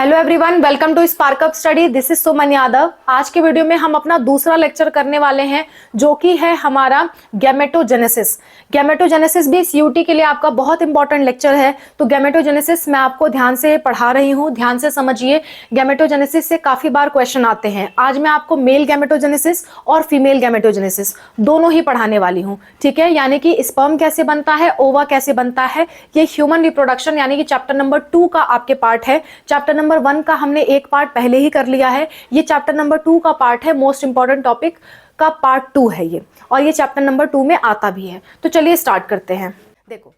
Hello everyone, welcome to spark up study. This is Suman Yadav. आज के video में हम अपना दूसरा लेक्चर करने वाले हैं जो कि है हमारा गैमेटोजेनेसिस। गैमेटोजेनेसिस भी इस यूटी के लिए आपका बहुत इंपॉर्टेंट लेक्चर है। तो गैमेटोजेनेसिस मैं आपको ध्यान से पढ़ा रही हूँ, ध्यान से समझिए। गैमेटोजेनेसिस से काफी बार क्वेश्चन आते हैं। आज मैं आपको मेल गैमेटोजेनेसिस और फीमेल गैमेटोजेनेसिस दोनों ही पढ़ाने वाली हूँ, ठीक है। यानी कि स्पर्म कैसे बनता है, ओवा कैसे बनता है, ये ह्यूमन रिप्रोडक्शन यानी कि चैप्टर नंबर 2 का आपके पार्ट है। चैप्टर नंबर 1 का हमने एक पार्ट पहले ही कर लिया है, ये चैप्टर नंबर 2 का पार्ट है। मोस्ट इंपॉर्टेंट टॉपिक का पार्ट 2 है ये, और ये चैप्टर नंबर 2 में आता भी है। तो चलिए स्टार्ट करते हैं। देखो,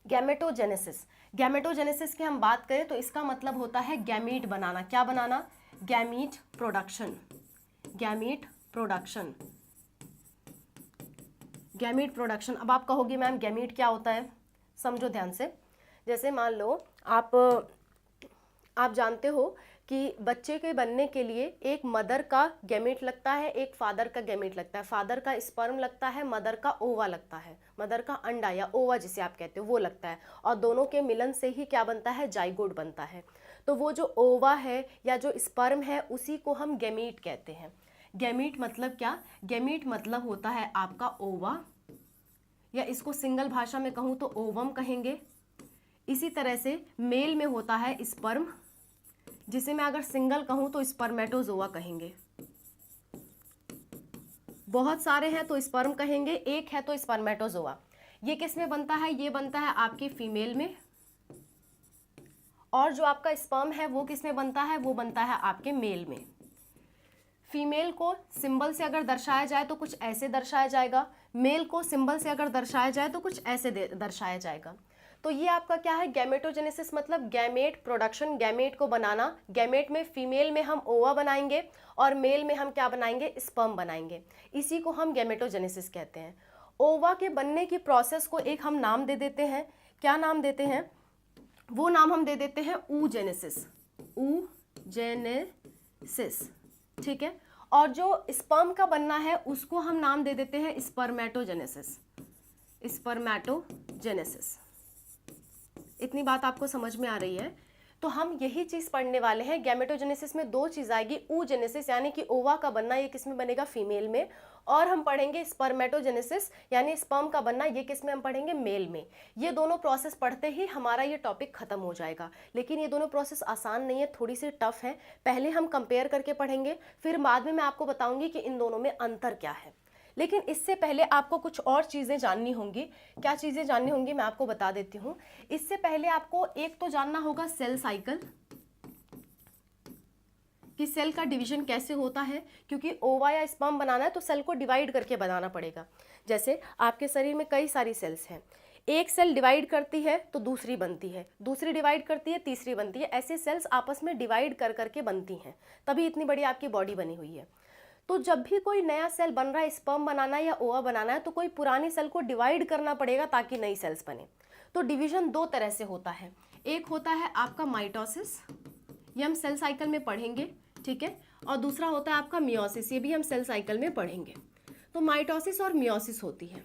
गैमेटोजेनेसिस की हम बात करें तो इसका मतलब होता है गैमीट बनाना। क्या बनाना? Gamete production. Gamete production, gamete production. अब आप कहोगे मैम गैमीट क्या होता है? समझो ध्यान से। जैसे मान लो आप जानते हो कि बच्चे के बनने के लिए एक मदर का गैमीट लगता है, एक फादर का गैमीट लगता है। फादर का स्पर्म लगता है, मदर का ओवा लगता है, मदर का अंडा या ओवा जिसे आप कहते हो वो लगता है। और दोनों के मिलन से ही क्या बनता है? जाइगोट बनता है। तो वो जो ओवा है या जो स्पर्म है उसी को हम गैमीट कहते हैं। गैमीट मतलब क्या? गैमीट मतलब होता है आपका ओवा, या इसको सिंगल भाषा में कहूँ तो ओवम कहेंगे। इसी तरह से मेल में होता है स्पर्म, जिसे मैं अगर सिंगल कहूँ तो स्पर्मेटोजोआ कहेंगे। बहुत सारे हैं तो स्पर्म कहेंगे, एक है तो स्पर्मेटोजोआ। ये किस में बनता है? ये बनता है आपकी फीमेल में। और जो आपका स्पर्म है वो किस में बनता है? वो बनता है आपके मेल में। फीमेल को सिंबल से अगर दर्शाया जाए तो कुछ ऐसे दर्शाया जाएगा, मेल को सिंबल से अगर दर्शाया जाए तो कुछ ऐसे दर्शाया जाएगा। तो ये आपका क्या है? गैमेटोजेनेसिस मतलब गैमेट प्रोडक्शन, गैमेट को बनाना। गैमेट में फीमेल में हम ओवा बनाएंगे और मेल में हम क्या बनाएंगे? स्पर्म बनाएंगे। इसी को हम गैमेटोजेनेसिस कहते हैं। ओवा के बनने की प्रोसेस को एक हम नाम दे देते हैं। क्या नाम देते हैं? वो नाम हम दे देते हैं oogenesis। oogenesis, ठीक है। और जो स्पर्म का बनना है उसको हम नाम दे देते हैं स्पर्मेटोजेनेसिस। स्पर्मेटोजेनेसिस। इतनी बात आपको समझ में आ रही है? तो हम यही चीज पढ़ने वाले हैं। गैमेटोजेनेसिस में दो चीज आएगी, oogenesis यानी कि ओवा का बनना, ये किस में बनेगा? फीमेल में। और हम पढ़ेंगे स्पर्मेटोजेनेसिस यानी स्पर्म का बनना, ये किस में हम पढ़ेंगे? मेल में। ये दोनों प्रोसेस पढ़ते ही हमारा ये टॉपिक खत्म हो जाएगा। लेकिन ये दोनों प्रोसेस आसान नहीं है, थोड़ी सी टफ है। पहले हम कंपेयर करके पढ़ेंगे, फिर बाद में मैं आपको बताऊंगी कि इन दोनों में अंतर क्या है। लेकिन इससे पहले आपको कुछ और चीज़ें जाननी होंगी। क्या चीज़ें जाननी होंगी मैं आपको बता देती हूँ। इससे पहले आपको एक तो जानना होगा सेल साइकिल, कि सेल का डिवीजन कैसे होता है। क्योंकि ओवा या स्पर्म बनाना है तो सेल को डिवाइड करके बनाना पड़ेगा। जैसे आपके शरीर में कई सारी सेल्स हैं, एक सेल डिवाइड करती है तो दूसरी बनती है, दूसरी डिवाइड करती है, तीसरी बनती है। ऐसे सेल्स आपस में डिवाइड कर करके बनती हैं, तभी इतनी बड़ी आपकी बॉडी बनी हुई है। तो जब भी कोई नया सेल बन रहा है, स्पर्म बनाना है या ओवा बनाना है, तो कोई पुरानी सेल को डिवाइड करना पड़ेगा ताकि नई सेल्स बने। तो डिवीजन दो तरह से होता है। एक होता है आपका माइटोसिस, ये हम सेल साइकिल में पढ़ेंगे, ठीक है। और दूसरा होता है आपका मियोसिस, ये भी हम सेल साइकिल में पढ़ेंगे। तो माइटोसिस और मियोसिस होती है।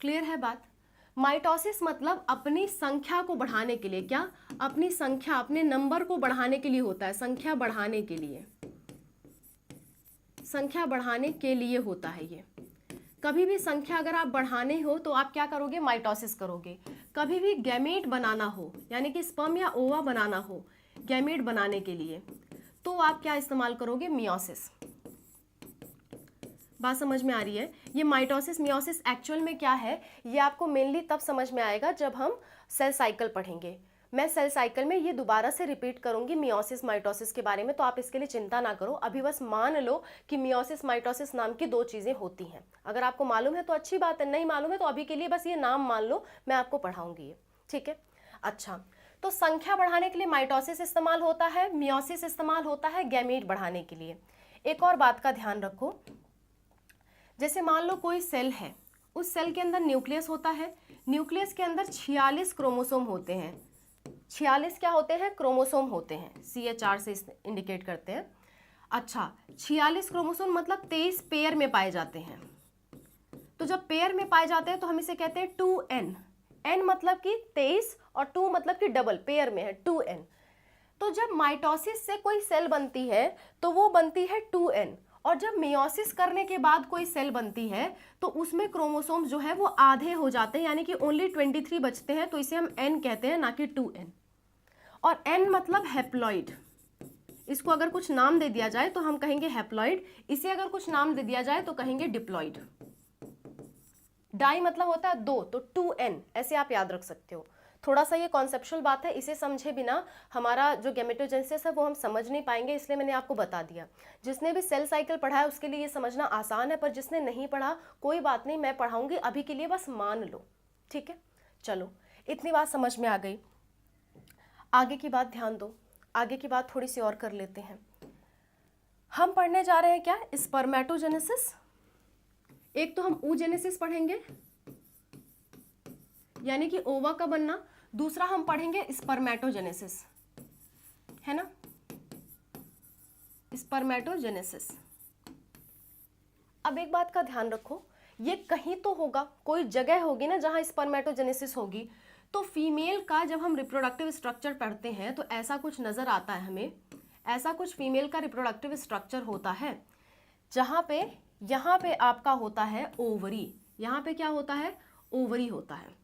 क्लियर है बात? माइटोसिस मतलब अपनी संख्या को बढ़ाने के लिए, क्या? अपनी संख्या, अपने नंबर को बढ़ाने के लिए होता है। संख्या बढ़ाने के लिए, संख्या बढ़ाने के लिए होता है ये। कभी भी संख्या अगर आप बढ़ाने हो तो आप क्या करोगे? माइटोसिस करोगे। कभी भी गैमेट बनाना हो यानी कि स्पर्म या ओवा बनाना हो गैमेट बनाने के लिए, तो आप क्या इस्तेमाल करोगे? मियोसिस। बात समझ में आ रही है? ये माइटोसिस मियोसिस एक्चुअल में क्या है, ये आपको मेनली तब समझ में आएगा जब हम सेल साइकिल पढ़ेंगे। मैं सेल साइकिल में ये दोबारा से रिपीट करूंगी मियोसिस माइटोसिस के बारे में, तो आप इसके लिए चिंता ना करो। अभी बस मान लो कि मियोसिस माइटोसिस नाम की दो चीजें होती हैं। अगर आपको मालूम है तो अच्छी बात है, नहीं मालूम है तो अभी के लिए बस ये नाम मान लो, मैं आपको पढ़ाऊंगी ये, ठीक है। अच्छा, तो संख्या बढ़ाने के लिए माइटोसिस इस्तेमाल होता है, मियोसिस इस्तेमाल होता है गैमीट बढ़ाने के लिए। एक और बात का ध्यान रखो, जैसे मान लो कोई सेल है, उस सेल के अंदर न्यूक्लियस होता है। न्यूक्लियस के अंदर 46 क्रोमोसोम होते हैं। 46 क्या होते हैं? क्रोमोसोम होते हैं। CHR से इंडिकेट करते हैं। अच्छा, 46 क्रोमोसोम मतलब 23 पेयर में पाए जाते हैं। तो जब पेयर में पाए जाते हैं तो हम इसे कहते हैं 2n। n मतलब कि 23 और 2 मतलब कि डबल, पेयर में है 2n। तो तो जब माइटोसिस से कोई सेल बनती है तो वो बनती है 2n, और जब मेयोसिस करने के बाद कोई सेल बनती है तो उसमें क्रोमोसोम्स जो है वो आधे हो जाते हैं, यानी कि ओनली 23 बचते हैं, तो इसे हम n कहते हैं, ना कि 2n। और n मतलब हैप्लॉइड, इसको अगर कुछ नाम दे दिया जाए तो हम कहेंगे हैप्लॉइड, इसे अगर कुछ नाम दे दिया जाए तो कहेंगे डिप्लॉइड। डाई मतलब होता है 2, तो 2n ऐसे आप याद रख सकते हो। थोड़ा सा ये कॉन्सेप्चुअल बात है, इसे समझे बिना हमारा जो गैमेटोजेनेसिस है वो हम समझ नहीं पाएंगे, इसलिए मैंने आपको बता दिया। जिसने भी सेल साइकिल पढ़ा है उसके लिए ये समझना आसान है, पर जिसने नहीं पढ़ा कोई बात नहीं, मैं पढ़ाऊंगी, अभी के लिए बस मान लो, ठीक है। चलो, इतनी बात समझ में आ गई। आगे की बात ध्यान दो, आगे की बात थोड़ी सी और कर लेते हैं। हम पढ़ने जा रहे हैं क्या, स्पर्मेटोजेनेसिस। एक तो हम oogenesis पढ़ेंगे, यानी कि ओवा का बनना, दूसरा हम पढ़ेंगे स्पर्मेटोजेनेसिस, है ना, स्पर्मेटोजेनेसिस। अब एक बात का ध्यान रखो, ये कहीं तो होगा, कोई जगह होगी ना जहां स्पर्मेटोजेनेसिस होगी। तो फीमेल का जब हम रिप्रोडक्टिव स्ट्रक्चर पढ़ते हैं तो ऐसा कुछ नजर आता है हमें, ऐसा कुछ फीमेल का रिप्रोडक्टिव स्ट्रक्चर होता है जहां पे यहाँ पे आपका होता है ओवरी, यहाँ पे क्या होता है, ओवरी होता है।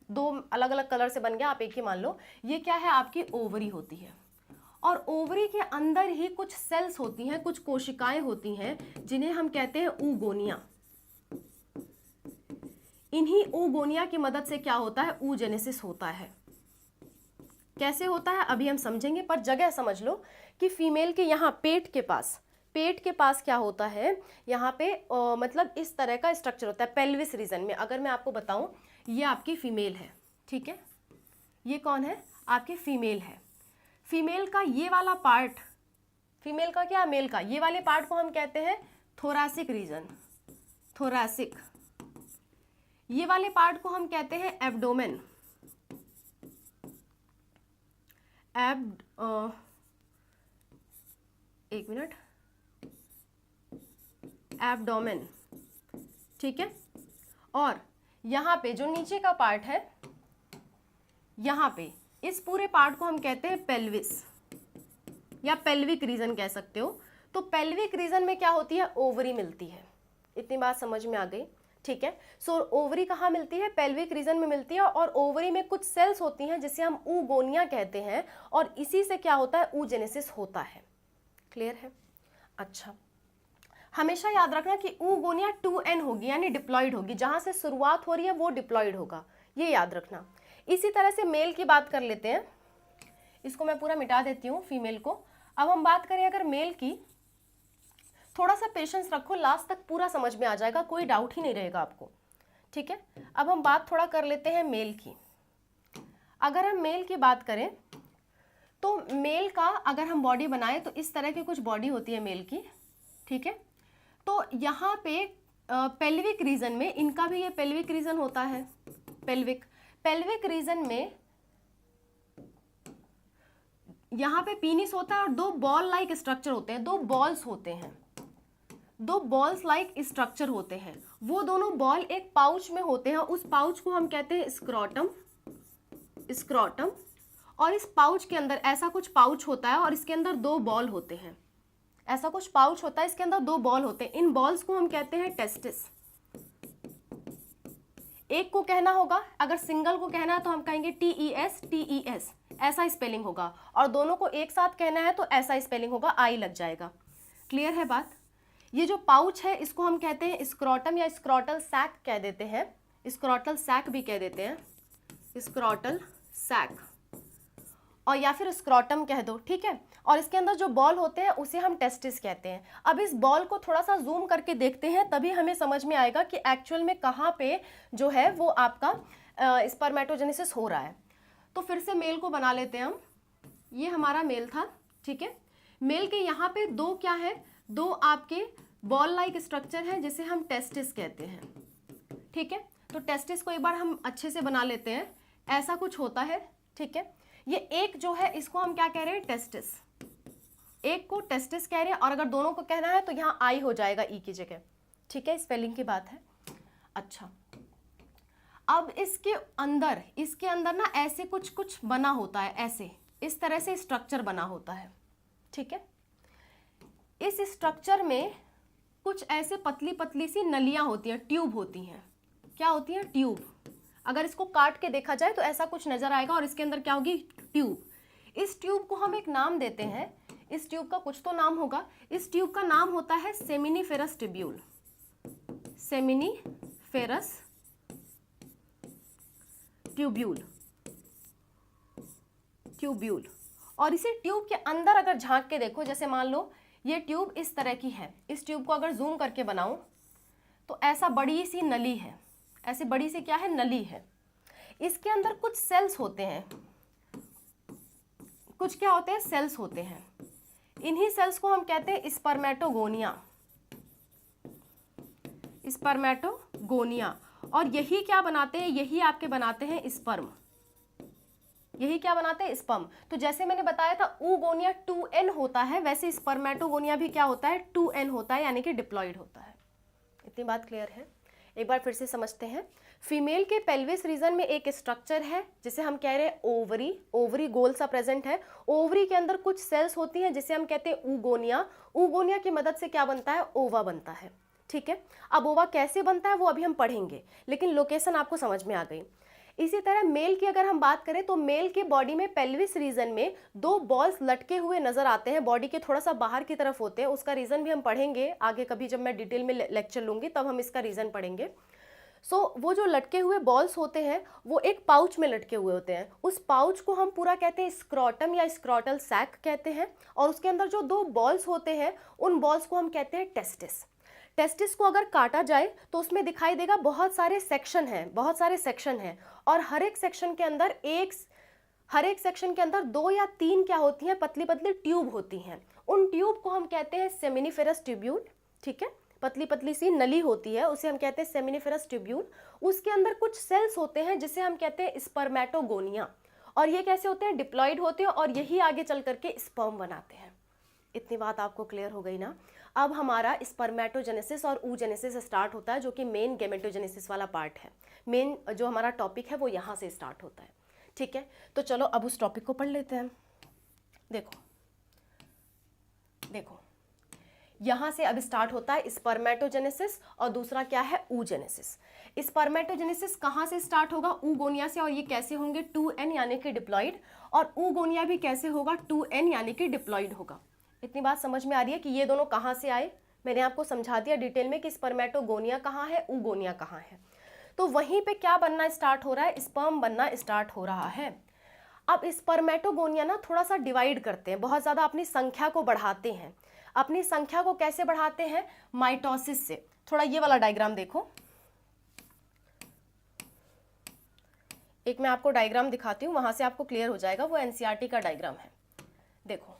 दो अलग अलग कलर से बन गया, आप एक ही मान लो। ये क्या है, आपकी ओवरी होती है, और ओवरी के अंदर ही कुछ सेल्स होती हैं, कुछ कोशिकाएं होती हैं जिन्हें हम कहते हैं oogonia। इन्हीं oogonia की मदद से क्या होता है, oogenesis होता है। कैसे होता है अभी हम समझेंगे, पर जगह समझ लो कि फीमेल के यहाँ पेट के पास क्या होता है, यहाँ पे मतलब इस तरह का स्ट्रक्चर होता है पेल्विस रीजन में। अगर मैं आपको बताऊं, ये आपकी फीमेल है, ठीक है, ये कौन है, आपकी फीमेल है। फीमेल का ये वाला पार्ट, फीमेल का क्या, मेल का, ये वाले पार्ट को हम कहते हैं थोरैसिक रीजन, थोरैसिक। ये वाले पार्ट को हम कहते हैं एब्डोमेन, एक मिनट, एब्डोमेन, ठीक है। और यहाँ पे जो नीचे का पार्ट है, यहाँ पे इस पूरे पार्ट को हम कहते हैं पेल्विस या पेल्विक रीजन कह सकते हो। तो पेल्विक रीजन में क्या होती है, ओवरी मिलती है। इतनी बात समझ में आ गई, ठीक है। सो ओवरी कहाँ मिलती है, पेल्विक रीजन में मिलती है, और ओवरी में कुछ सेल्स होती हैं जिसे हम oogonia कहते हैं, और इसी से क्या होता है, oogenesis होता है। क्लियर है, अच्छा। हमेशा याद रखना कि oogonia 2n होगी, यानी डिप्लॉइड होगी, जहां से शुरुआत हो रही है वो डिप्लॉइड होगा, ये याद रखना। इसी तरह से मेल की बात कर लेते हैं, इसको मैं पूरा मिटा देती हूँ फीमेल को। अब हम बात करें अगर मेल की, थोड़ा सा पेशेंस रखो, लास्ट तक पूरा समझ में आ जाएगा, कोई डाउट ही नहीं रहेगा आपको, ठीक है। अब हम बात थोड़ा कर लेते हैं मेल की। अगर हम मेल की बात करें तो मेल का अगर हम बॉडी बनाए तो इस तरह की कुछ बॉडी होती है मेल की, ठीक है। तो यहाँ पे पेल्विक रीजन में, इनका भी ये पेल्विक रीजन होता है, पेल्विक रीजन में यहाँ पे पीनिस होता है और दो बॉल लाइक स्ट्रक्चर होते हैं, दो बॉल्स होते हैं, दो बॉल्स लाइक स्ट्रक्चर होते हैं। वो दोनों बॉल एक पाउच में होते हैं, उस पाउच को हम कहते हैं स्क्रोटम, स्क्रोटम। और इस पाउच के अंदर ऐसा कुछ पाउच होता है और इसके अंदर दो बॉल होते हैं, ऐसा कुछ पाउच होता है, इसके अंदर दो बॉल होते हैं। इन बॉल्स को हम कहते हैं टेस्टिस। एक को कहना होगा, अगर सिंगल को कहना है तो हम कहेंगे TES, ऐसा स्पेलिंग होगा, और दोनों को एक साथ कहना है तो ऐसा स्पेलिंग होगा, आई लग जाएगा। क्लियर है बात। ये जो पाउच है इसको हम कहते हैं स्क्रोटम या स्क्रोटल सैक कह देते हैं, स्क्रोटल सैक भी कह देते हैं, स्क्रोटल सैक, और या फिर स्क्रोटम कह दो, ठीक है। और इसके अंदर जो बॉल होते हैं उसे हम टेस्टिस कहते हैं। अब इस बॉल को थोड़ा सा जूम करके देखते हैं, तभी हमें समझ में आएगा कि एक्चुअल में कहाँ पे जो है वो आपका स्पर्मेटोजेनेसिस हो रहा है। तो फिर से मेल को बना लेते हैं हम, ये हमारा मेल था, ठीक है। मेल के यहाँ पे दो क्या है, दो आपके बॉल लाइक स्ट्रक्चर है जिसे हम टेस्टिस कहते हैं, ठीक है। तो टेस्टिस को एक बार हम अच्छे से बना लेते हैं, ऐसा कुछ होता है, ठीक है। ये एक जो है इसको हम क्या कह रहे हैं, टेस्टिस, एक को टेस्टिस कह रहे हैं, और अगर दोनों को कहना है तो यहाँ आई हो जाएगा ई की जगह, ठीक है, स्पेलिंग की बात है। अच्छा, अब इसके अंदर ना ऐसे कुछ बना होता है, ऐसे इस तरह से स्ट्रक्चर बना होता है, ठीक है। इस स्ट्रक्चर में कुछ ऐसे पतली पतली सी नलियां होती हैं, ट्यूब होती हैं। क्या होती हैं? ट्यूब। अगर इसको काट के देखा जाए तो ऐसा कुछ नजर आएगा और इसके अंदर क्या होगी? ट्यूब। इस ट्यूब को हम एक नाम देते हैं, इस ट्यूब का कुछ तो नाम होगा। इस ट्यूब का नाम होता है seminiferous tubule. Seminiferous tubule, tubule. और इसी ट्यूब के अंदर अगर झांक के देखो, जैसे मान लो ये ट्यूब इस तरह की है, इस ट्यूब को अगर जूम करके बनाऊं तो ऐसा बड़ी सी नली है, ऐसी बड़ी सी क्या है? नली है। इसके अंदर कुछ सेल्स होते हैं, कुछ क्या होते हैं? सेल्स होते हैं। इन्हीं सेल्स को हम कहते हैं स्पर्मेटोगोनिया, स्पर्मेटोगोनिया। और यही क्या बनाते हैं? यही आपके बनाते हैं स्पर्म। यही क्या बनाते हैं? स्पर्म। तो जैसे मैंने बताया था oogonia 2n होता है, वैसे स्पर्मेटोगोनिया भी क्या होता है? 2n होता है, यानी कि डिप्लॉइड होता है। इतनी बात क्लियर है? एक बार फिर से समझते हैं। फीमेल के पेल्विस रीजन में एक स्ट्रक्चर है जिसे हम कह रहे हैं ओवरी। ओवरी गोल सा प्रेजेंट है। ओवरी के अंदर कुछ सेल्स होती हैं जिसे हम कहते हैं oogonia। oogonia की मदद से क्या बनता है? ओवा बनता है, ठीक है। अब ओवा कैसे बनता है वो अभी हम पढ़ेंगे, लेकिन लोकेशन आपको समझ में आ गई। इसी तरह मेल की अगर हम बात करें तो मेल के बॉडी में पेल्विस रीजन में 2 बॉल्स लटके हुए नजर आते हैं, बॉडी के थोड़ा सा बाहर की तरफ होते हैं। उसका रीजन भी हम पढ़ेंगे आगे कभी, जब मैं डिटेल में लेक्चर लूंगी तब हम इसका रीजन पढ़ेंगे। वो जो लटके हुए बॉल्स होते हैं वो एक पाउच में लटके हुए होते हैं। उस पाउच को हम पूरा कहते हैं स्क्रॉटम या स्क्रॉटल सैक कहते हैं। और उसके अंदर जो 2 बॉल्स होते हैं उन बॉल्स को हम कहते हैं टेस्टिस। टेस्टिस को अगर काटा जाए तो उसमें दिखाई देगा बहुत सारे सेक्शन हैं, बहुत सारे सेक्शन हैं। और हर एक सेक्शन के अंदर 2 या 3 क्या होती हैं? पतली पतली ट्यूब होती हैं। उन ट्यूब को हम कहते हैं सेमिनिफेरस ट्यूब्यूल, ठीक है। पतली पतली सी नली होती है, उसे हम कहते हैं सेमिनिफेरस ट्यूब्यूल। उसके अंदर कुछ सेल्स होते हैं जिसे हम कहते हैं स्पर्मेटोगोनिया। और ये कैसे होते हैं? डिप्लॉइड होते हैं और यही आगे चल करके स्पर्म बनाते हैं। इतनी बात आपको क्लियर हो गई ना? अब हमारा स्पर्मेटोजेनेसिस और oogenesis स्टार्ट होता है, जो कि मेन गेमेटोजेनेसिस वाला पार्ट है। मेन जो हमारा टॉपिक है वो यहाँ से स्टार्ट होता है, ठीक है। तो चलो अब उस टॉपिक को पढ़ लेते हैं। देखो देखो, यहाँ से अब स्टार्ट होता है स्पर्मेटोजेनेसिस और दूसरा क्या है? oogenesis। स्पर्मेटोजेनेसिस कहाँ से स्टार्ट होगा? oogonia से। और ये कैसे होंगे? 2n यानी कि डिप्लॉइड। और oogonia भी कैसे होगा? 2n यानी कि डिप्लॉइड होगा। इतनी बात समझ में आ रही है कि ये दोनों कहाँ से आए? मैंने आपको समझा दिया डिटेल में कि स्पर्मेटोगोनिया कहाँ है, oogonia कहाँ है। तो वहीं पे क्या बनना स्टार्ट हो रहा है? स्पर्म बनना स्टार्ट हो रहा है। अब स्पर्मेटोगोनिया ना थोड़ा सा डिवाइड करते हैं, बहुत ज़्यादा अपनी संख्या को बढ़ाते हैं। अपनी संख्या को कैसे बढ़ाते हैं? माइटोसिस से। थोड़ा ये वाला डायग्राम देखो, एक मैं आपको डायग्राम दिखाती हूँ, वहां से आपको क्लियर हो जाएगा। वो एनसीईआरटी का डायग्राम है। देखो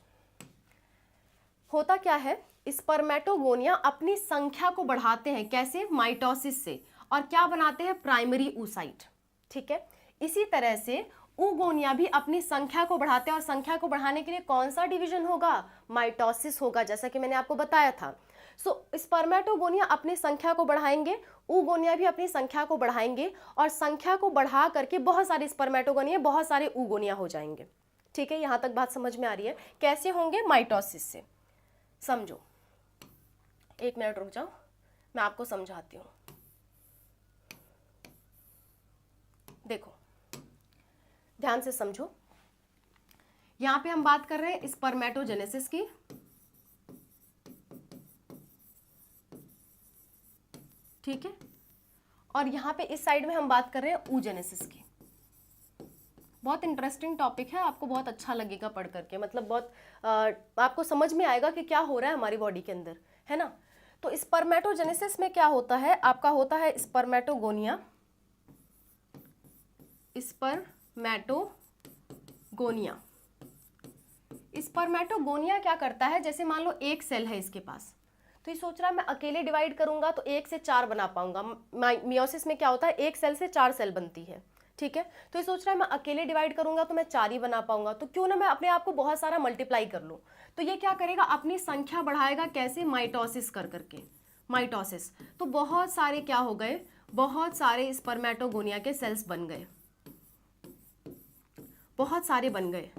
होता क्या है, स्पर्मेटोगोनिया अपनी संख्या को बढ़ाते हैं। कैसे? माइटोसिस से। और क्या बनाते हैं? प्राइमरी oocyte, ठीक है। इसी तरह से oogonia भी अपनी संख्या को बढ़ाते हैं। और संख्या को बढ़ाने के लिए कौन सा डिवीजन होगा? माइटोसिस होगा, जैसा कि मैंने आपको बताया था। स्पर्मेटोगोनिया अपनी संख्या को बढ़ाएंगे, oogonia भी अपनी संख्या को बढ़ाएंगे। और संख्या को बढ़ा करके बहुत सारे स्पर्मेटोगोनिया, बहुत सारे oogonia हो जाएंगे, ठीक है। यहां तक बात समझ में आ रही है? कैसे होंगे? माइटोसिस से। समझो, 1 मिनट रुक जाओ, मैं आपको समझाती हूँ। देखो ध्यान से समझो। यहां पे हम बात कर रहे हैं स्पर्मेटोजेनेसिस की, ठीक है। और यहां पे इस साइड में हम बात कर रहे हैं oogenesis की। बहुत इंटरेस्टिंग टॉपिक है, आपको बहुत अच्छा लगेगा पढ़ करके। मतलब बहुत आपको समझ में आएगा कि क्या हो रहा है हमारी बॉडी के अंदर, है ना। तो स्पर्मेटोजेनेसिस में क्या होता है? आपका होता है स्पर्मेटोगोनिया, स्पर्मेटोगोनिया। स्पर्मेटोगोनिया क्या करता है? जैसे मान लो एक सेल है इसके पास, तो ये सोच रहा है मैं अकेले डिवाइड करूंगा तो 1 से 4 बना पाऊंगा। मियोसिस में क्या होता है? 1 सेल से 4 सेल बनती है, ठीक है। तो ये सोच रहा है मैं अकेले डिवाइड करूंगा तो मैं 4 ही बना पाऊंगा, तो क्यों ना मैं अपने आप को बहुत सारा मल्टीप्लाई कर लूं। तो ये क्या करेगा? अपनी संख्या बढ़ाएगा। कैसे? माइटोसिस कर करके। माइटोसिस। तो बहुत सारे क्या हो गए? बहुत सारे स्पर्मेटोगोनिया के सेल्स बन गए, बहुत सारे बन गए।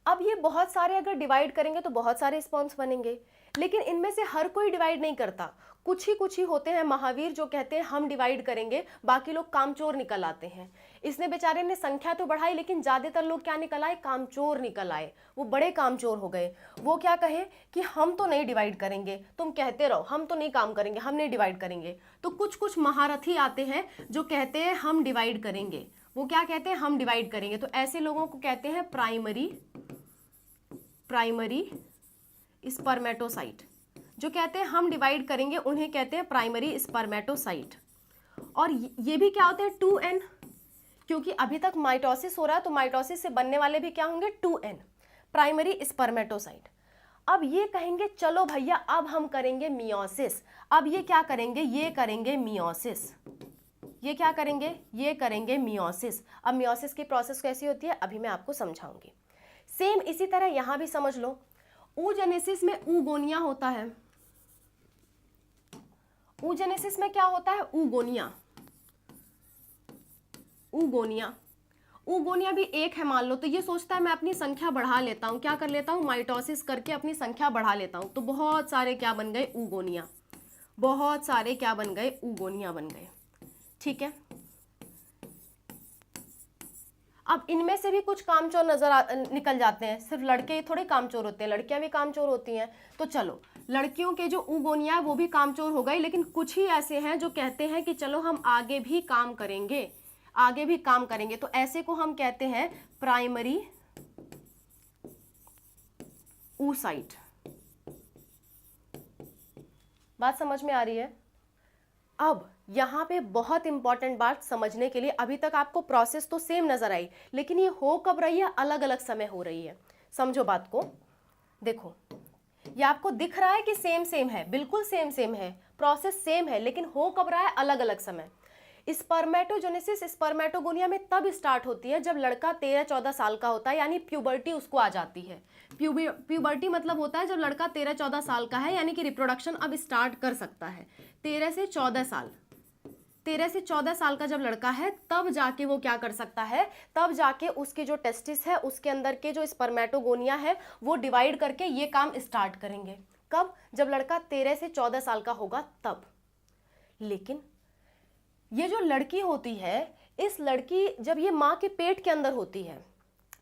अब ये बहुत सारे अगर डिवाइड करेंगे तो बहुत सारे स्पर्म्स बनेंगे, लेकिन इनमें से हर कोई डिवाइड नहीं करता। कुछ ही होते हैं महावीर जो कहते हैं हम डिवाइड करेंगे, बाकी लोग कामचोर निकल आते हैं। इसने बेचारे ने संख्या तो बढ़ाई, लेकिन ज्यादातर लोग क्या निकल आए, कामचोर निकल आए। वो बड़े कामचोर हो गए। वो क्या कहे कि हम तो नहीं डिवाइड करेंगे, तुम कहते रहो, हम तो नहीं काम करेंगे, हम नहीं डिवाइड करेंगे। तो कुछ महारथी आते हैं जो कहते हैं हम डिवाइड करेंगे। वो क्या कहते हैं, हम डिवाइड करेंगे। तो ऐसे लोगों को कहते हैं प्राइमरी स्पर्मेटोसाइट। जो कहते हैं हम डिवाइड करेंगे उन्हें कहते हैं प्राइमरी स्पर्मेटोसाइट। और ये भी क्या होते हैं, 2n, क्योंकि अभी तक माइटोसिस हो रहा है, तो माइटोसिस से बनने वाले भी क्या होंगे, 2n, प्राइमरी स्पर्मेटोसाइट। अब ये कहेंगे चलो भैया अब हम करेंगे मियोसिस। अब ये क्या करेंगे, ये करेंगे मियोसिस। ये क्या करेंगे, ये करेंगे मियोसिस। अब मियोसिस की प्रोसेस कैसी होती है अभी मैं आपको समझाऊंगी। सेम इसी तरह यहां भी समझ लो। oogenesis में oogonia होता है। oogenesis में क्या होता है, oogonia भी एक है मान लो। तो ये सोचता है मैं अपनी संख्या बढ़ा लेता हूँ, क्या कर लेता हूँ, माइटोसिस करके अपनी संख्या बढ़ा लेता हूँ। तो बहुत सारे क्या बन गए, oogonia, बहुत सारे क्या बन गए, oogonia बन गए। ठीक है। अब इनमें से भी कुछ कामचोर निकल जाते हैं। सिर्फ लड़के ही थोड़े कामचोर होते हैं, लड़कियां भी कामचोर होती हैं। तो चलो लड़कियों के जो oogonia है वो भी कामचोर हो गए, लेकिन कुछ ही ऐसे हैं जो कहते हैं कि चलो हम आगे भी काम करेंगे, आगे भी काम करेंगे। तो ऐसे को हम कहते हैं प्राइमरी oocyte। बात समझ में आ रही है। अब यहाँ पे बहुत इंपॉर्टेंट बात समझने के लिए, अभी तक आपको प्रोसेस तो सेम नजर आई, लेकिन ये हो कब रही है, अलग अलग समय हो रही है। समझो बात को। देखो ये आपको दिख रहा है कि सेम है, बिल्कुल सेम है, प्रोसेस सेम है, लेकिन हो कब रहा है, अलग अलग समय। स्पर्मेटोजेनेसिस स्पर्मेटोगोनिया में तब स्टार्ट होती है जब लड़का 13-14 साल का होता है, यानी प्यूबर्टी उसको आ जाती है। प्यूबर्टी मतलब होता है जब लड़का 13-14 साल का है, यानी कि रिप्रोडक्शन अब स्टार्ट कर सकता है। 13 से 14 साल का जब लड़का है तब जाके वो क्या कर सकता है, तब जाके उसके जो टेस्टिस है उसके अंदर के जो स्पर्मेटोगोनिया है वो डिवाइड करके ये काम स्टार्ट करेंगे। कब, जब लड़का 13 से 14 साल का होगा तब। लेकिन ये जो लड़की होती है, इस लड़की जब ये माँ के पेट के अंदर होती है,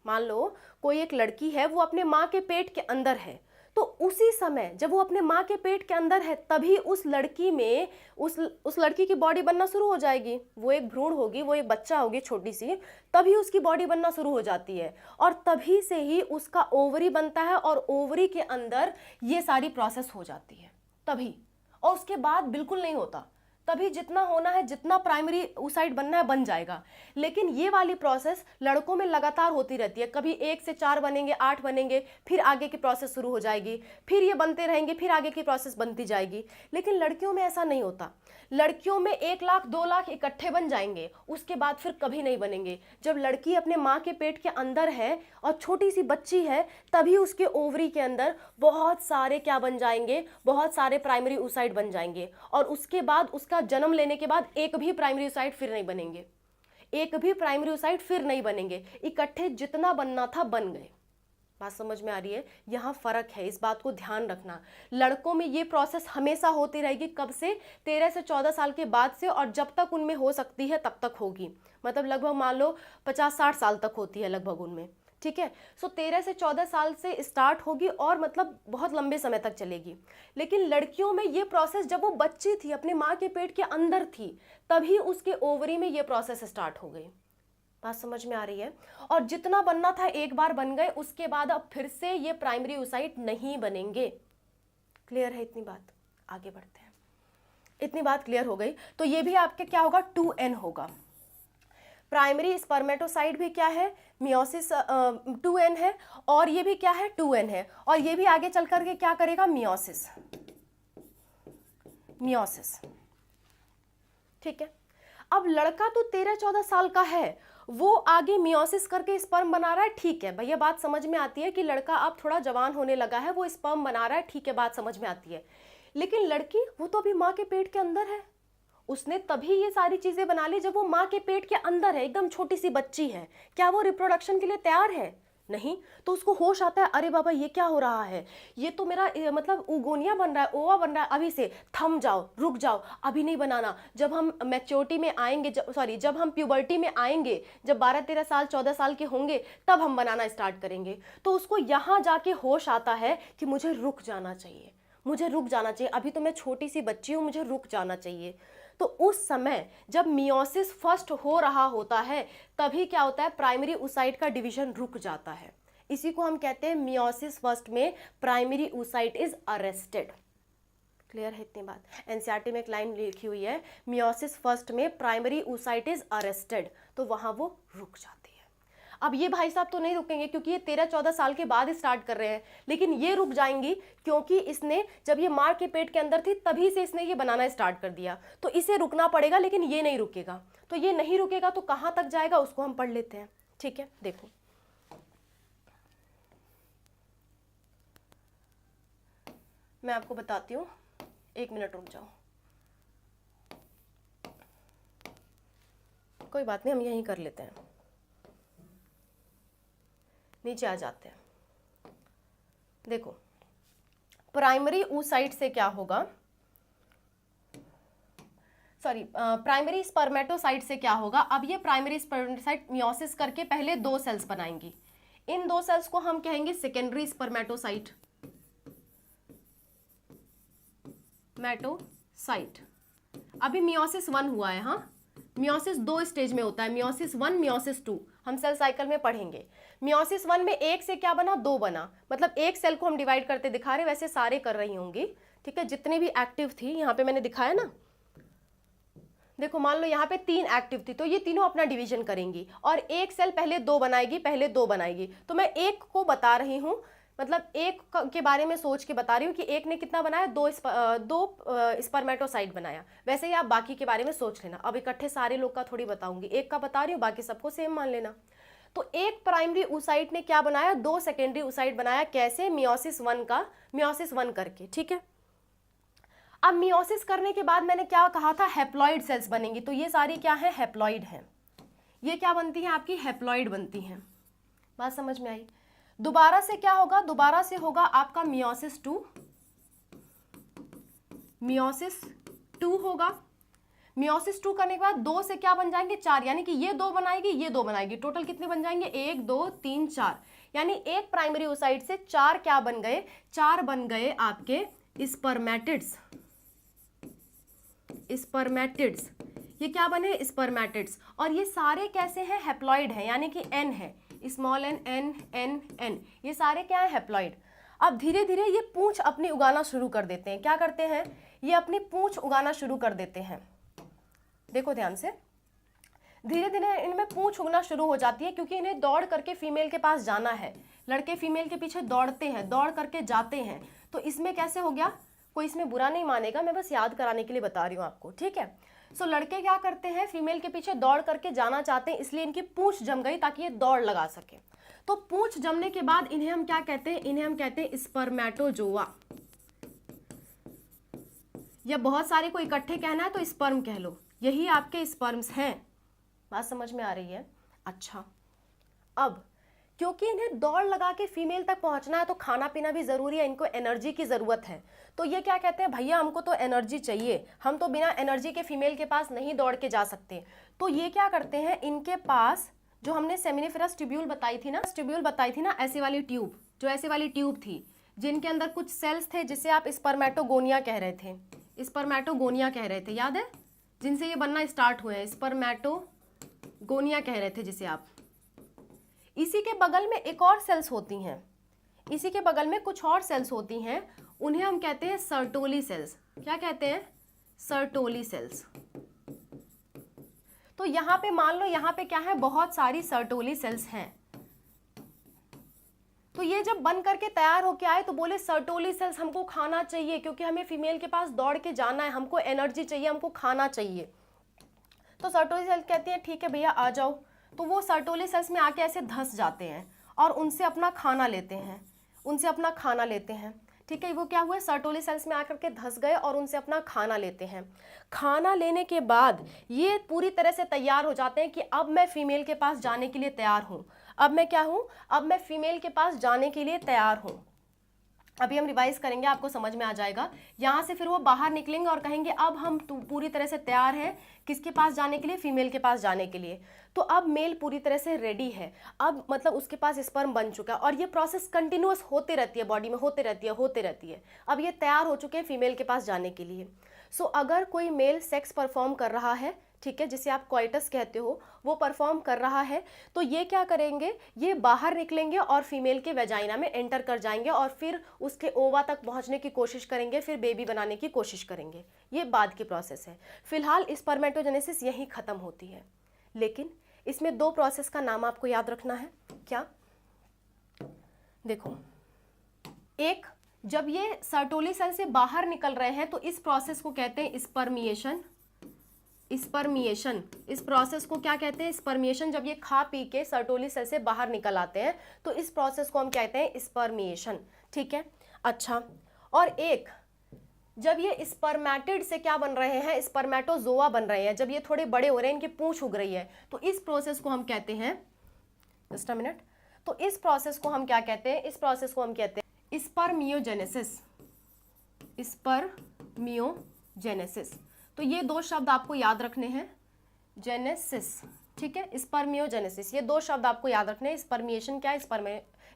मान लो कोई एक लड़की है वो अपने माँ के पेट के अंदर है, तो उसी समय जब वो अपने माँ के पेट के अंदर है तभी उस लड़की में उस लड़की की बॉडी बनना शुरू हो जाएगी। वो एक भ्रूण होगी, वो एक बच्चा होगी छोटी सी, तभी उसकी बॉडी बनना शुरू हो जाती है। और तभी से ही उसका ओवरी बनता है और ओवरी के अंदर ये सारी प्रोसेस हो जाती है तभी। और उसके बाद बिल्कुल नहीं होता। तभी जितना होना है, जितना प्राइमरी oocyte बनना है बन जाएगा। लेकिन ये वाली प्रोसेस लड़कों में लगातार होती रहती है। कभी 1 से 4 बनेंगे, 8 बनेंगे, फिर आगे की प्रोसेस शुरू हो जाएगी, फिर ये बनते रहेंगे, फिर आगे की प्रोसेस बनती जाएगी। लेकिन लड़कियों में ऐसा नहीं होता। लड़कियों में 1 लाख 2 लाख इकट्ठे बन जाएंगे, उसके बाद फिर कभी नहीं बनेंगे। जब लड़की अपने माँ के पेट के अंदर है और छोटी सी बच्ची है, तभी उसके ओवरी के अंदर बहुत सारे क्या बन जाएंगे, बहुत सारे प्राइमरी oocyte बन जाएंगे। और उसके बाद उसका जन्म लेने के बाद एक भी प्राइमरी oocyte फिर नहीं बनेंगे, एक भी प्राइमरी oocyte फिर नहीं बनेंगे। इकट्ठे जितना बनना था बन गए। बात समझ में आ रही है। यहाँ फर्क है, इस बात को ध्यान रखना। लड़कों में ये प्रोसेस हमेशा होती रहेगी। कब से, 13 से 14 साल के बाद से, और जब तक उनमें हो सकती है तब तक होगी। मतलब लगभग मान लो 50-60 साल तक होती है लगभग उनमें। ठीक है। सो 13 से 14 साल से स्टार्ट होगी और मतलब बहुत लंबे समय तक चलेगी। लेकिन लड़कियों में ये प्रोसेस जब वो बच्ची थी, अपने माँ के पेट के अंदर थी, तभी उसके ओवरी में ये प्रोसेस स्टार्ट हो गई। बात समझ में आ रही है। और जितना बनना था एक बार बन गए, उसके बाद अब फिर से ये प्राइमरी oocyte नहीं बनेंगे। क्लियर है इतनी बात? आगे बढ़ते हैं। इतनी बात क्लियर हो गई। तो ये भी आपके क्या होगा, 2n होगा। प्राइमरी स्पर्मेटोसाइट भी क्या है, मियोसिस 2n है, और ये भी क्या है, 2n है। और ये भी आगे चल करके क्या करेगा, मियोसिस। ठीक है। अब लड़का तो 13-14 साल का है, वो आगे मियोसिस करके स्पर्म बना रहा है। ठीक है भैया, बात समझ में आती है कि लड़का अब थोड़ा जवान होने लगा है, वो स्पर्म बना रहा है। ठीक है, बात समझ में आती है। लेकिन लड़की, वो तो अभी माँ के पेट के अंदर है। उसने तभी ये सारी चीजें बना ली जब वो माँ के पेट के अंदर है, एकदम छोटी सी बच्ची है। क्या वो रिप्रोडक्शन के लिए तैयार है? नहीं। तो उसको होश आता है, अरे बाबा ये क्या हो रहा है, ये तो मेरा मतलब उगोनिया बन रहा है, ओवा बन रहा है, अभी से थम जाओ, रुक जाओ, अभी नहीं बनाना। जब हम मैच्योरिटी में आएंगे, जब हम प्यूबर्टी में आएंगे, जब 12-13 साल 14 साल के होंगे, तब हम बनाना स्टार्ट करेंगे। तो उसको यहाँ जाके होश आता है कि मुझे रुक जाना चाहिए, मुझे रुक जाना चाहिए, अभी तो मैं छोटी सी बच्ची हूँ, मुझे रुक जाना चाहिए। तो उस समय जब मियोसिस फर्स्ट हो रहा होता है, तभी क्या होता है, प्राइमरी oocyte का डिवीजन रुक जाता है। इसी को हम कहते हैं मियोसिस फर्स्ट में primary oocyte is arrested. Clear है इतनी बात? एनसीईआरटी में एक लाइन लिखी हुई है, मियोसिस फर्स्ट में प्राइमरी oocyte इज अरेस्टेड, तो वहां वो रुक जाती है। अब ये भाई साहब तो नहीं रुकेंगे क्योंकि ये 13-14 साल के बाद स्टार्ट कर रहे हैं, लेकिन ये रुक जाएंगी क्योंकि इसने जब ये माँ के पेट के अंदर थी तभी से इसने ये बनाना स्टार्ट कर दिया, तो इसे रुकना पड़ेगा, लेकिन ये नहीं रुकेगा। तो ये नहीं रुकेगा तो कहाँ तक जाएगा उसको हम पढ़ लेते हैं। ठीक है, देखो मैं आपको बताती हूँ, 1 मिनट रुक जाओ, कोई बात नहीं, हम यहीं कर लेते हैं, नीचे आ जाते हैं। देखो प्राइमरी oocyte से क्या होगा, सॉरी प्राइमरी स्पर्मेटोसाइट से क्या होगा। अब ये प्राइमरी स्पर्मेटोसाइट मियोसिस करके पहले 2 सेल्स बनाएंगी, इन 2 सेल्स को हम कहेंगे सेकेंडरी स्पर्मेटोसाइट, मेटोसाइट। अभी मियोसिस 1 हुआ है, हाँ, मियोसिस 2 स्टेज में होता है, मियोसिस 1, मियोसिस 2, हम सेल साइकिल में पढ़ेंगे। मियोसिस 1 में 1 से क्या बना, 2 बना, मतलब एक सेल को हम डिवाइड करते दिखा रहे, वैसे सारे कर रही होंगी, ठीक है, जितने भी एक्टिव थी, यहाँ पे मैंने दिखाया ना, देखो मान लो यहाँ पे 3 एक्टिव थी, तो ये तीनों अपना डिवीजन करेंगी और एक सेल पहले 2 बनाएगी, पहले 2 बनाएगी। तो मैं एक को बता रही हूँ, मतलब एक के बारे में सोच के बता रही हूँ कि एक ने कितना बनाया, 2 स्पर्मेटोसाइट बनाया। वैसे ही आप बाकी के बारे में सोच लेना, अब इकट्ठे सारे लोग का थोड़ी बताऊंगी, एक का बता रही हूँ, बाकी सबको सेम मान लेना। तो एक प्राइमरी oocyte ने क्या बनाया, 2 सेकेंडरी oocyte बनाया, कैसे, मियोसिस 1 करके, ठीक है। अब मियोसिस करने के बाद मैंने क्या कहा था, हैप्लॉइड सेल्स बनेंगी, तो ये सारी क्या है, हैप्लॉइड हैं। ये क्या बनती है आपकी, हैप्लॉइड बनती हैं। बात समझ में आई? दोबारा से क्या होगा, दोबारा से होगा आपका मियोसिस 2 होगा। मियोसिस 2 करने के बाद 2 से क्या बन जाएंगे, 4, यानी कि ये 2 बनाएगी, ये 2 बनाएगी, टोटल कितने बन जाएंगे, 1 2 3 4, यानी एक प्राइमरी oocyte से 4 क्या बन गए, 4 बन गए आपके स्पर्मेटिड्स। ये क्या बने, स्पर्मेटिड्स। और ये सारे कैसे हैं, हैप्लॉइड हैं, यानी कि n है, small n n n n, ये सारे क्या है, हैप्लॉइड। अब धीरे धीरे ये पूंछ अपनी उगाना शुरू कर देते हैं, क्या करते हैं, ये अपनी पूंछ उगाना शुरू कर देते हैं। देखो ध्यान से, धीरे धीरे इनमें पूंछ उगना शुरू हो जाती है, क्योंकि इन्हें दौड़ करके फीमेल के पास जाना है, लड़के फीमेल के पीछे दौड़ते हैं, दौड़ करके जाते हैं। तो इसमें कैसे हो गया, कोई इसमें बुरा नहीं मानेगा, मैं बस याद कराने के लिए बता रही हूँ आपको, ठीक है। सो लड़के क्या करते हैं, फीमेल के पीछे दौड़ करके जाना चाहते हैं, इसलिए इनकी पूंछ जम गई ताकि ये दौड़ लगा सके। तो पूंछ जमने के बाद इन्हें हम क्या कहते हैं, इन्हें हम कहते हैं स्पर्मेटोजोआ, या बहुत सारे को इकट्ठे कहना है तो स्पर्म कह लो, यही आपके स्पर्म्स हैं। बात समझ में आ रही है? अच्छा, अब क्योंकि इन्हें दौड़ लगा के फीमेल तक पहुंचना है तो खाना पीना भी जरूरी है, इनको एनर्जी की जरूरत है। तो ये क्या कहते हैं, भैया हमको तो एनर्जी चाहिए, हम तो बिना एनर्जी के फीमेल के पास नहीं दौड़ के जा सकते। तो ये क्या करते हैं, इनके पास जो हमने सेमिनिफेरस ट्यूब्यूल बताई थी ना, ऐसी वाली ट्यूब, जो ऐसी वाली ट्यूब थी, जिनके अंदर कुछ सेल्स थे जिसे आप स्पर्मेटोगोनिया कह रहे थे, याद है, जिनसे ये बनना स्टार्ट हुए हैं, स्पर्मेटोगोनिया कह रहे थे जिसे आप। इसी के बगल में एक और सेल्स होती हैं, इसी के बगल में कुछ और सेल्स होती हैं, उन्हें हम कहते हैं सर्टोली सेल्स। क्या कहते हैं, सर्टोली सेल्स। तो यहाँ पे मान लो, यहाँ पे क्या है, बहुत सारी सर्टोली सेल्स हैं। तो ये जब बन करके तैयार होके आए तो बोले सर्टोली सेल्स हमको खाना चाहिए, क्योंकि हमें फीमेल के पास दौड़ के जाना है, हमको एनर्जी चाहिए, हमको खाना चाहिए। तो सर्टोली सेल्स कहती हैं ठीक है भैया आ जाओ। तो वो सर्टोली सेल्स में आके ऐसे धंस जाते हैं और उनसे अपना खाना लेते हैं, ठीक है। वो क्या हुआ, सर्टोली सेल्स में आकर के धंस गए और उनसे अपना खाना लेते हैं। खाना लेने के बाद ये पूरी तरह से तैयार हो जाते हैं कि अब मैं फीमेल के पास जाने के लिए तैयार हूँ, अब मैं क्या हूँ, अब मैं फीमेल के पास जाने के लिए तैयार हूँ। अभी हम रिवाइज करेंगे, आपको समझ में आ जाएगा। यहाँ से फिर वो बाहर निकलेंगे और कहेंगे अब हम पूरी तरह से तैयार हैं किसके पास जाने के लिए, फीमेल के पास जाने के लिए। तो अब मेल पूरी तरह से रेडी है, अब मतलब उसके पास स्पर्म बन चुका है और ये प्रोसेस कंटिन्यूअस होते रहती है, बॉडी में होते रहती है। अब ये तैयार हो चुके हैं फीमेल के पास जाने के लिए। सो अगर कोई मेल सेक्स परफॉर्म कर रहा है, ठीक है, जिसे आप कोइटस कहते हो, वो परफॉर्म कर रहा है, तो ये क्या करेंगे, ये बाहर निकलेंगे और फीमेल के वेजाइना में एंटर कर जाएंगे और फिर उसके ओवा तक पहुंचने की कोशिश करेंगे, फिर बेबी बनाने की कोशिश करेंगे। ये बाद की प्रोसेस है। फिलहाल स्पर्मेटोजेनेसिस यहीं खत्म होती है। लेकिन इसमें दो प्रोसेस का नाम आपको याद रखना है। क्या? देखो, एक, जब ये सर्टोली सेल से बाहर निकल रहे हैं तो इस प्रोसेस को कहते हैं स्पर्मिएशन। स्पर्मिएशन, इस प्रोसेस को क्या कहते हैं? स्पर्मिएशन। जब ये खा पी के सर्टोली सेल से बाहर निकल आते हैं तो इस प्रोसेस को हम कहते हैं स्पर्मिएशन, ठीक है। अच्छा, और एक, जब ये स्पर्मेटिड से क्या बन रहे हैं, स्पर्मेटोजोआ बन रहे हैं, जब ये थोड़े बड़े हो रहे हैं, इनकी पूंछ उग रही है, तो इस प्रोसेस को हम कहते हैं, जस्ट अ मिनट, तो इस प्रोसेस को हम क्या कहते हैं? इस प्रोसेस को हम कहते हैं स्पर्मियोजेनेसिस। स्पर्मियोजेनेसिस। तो ये दो शब्द आपको याद रखने हैं, जेनेसिस, ठीक है, स्पर्मियोजेनेसिस, ये दो शब्द आपको याद रखने हैं। स्पर्मिएशन क्या है,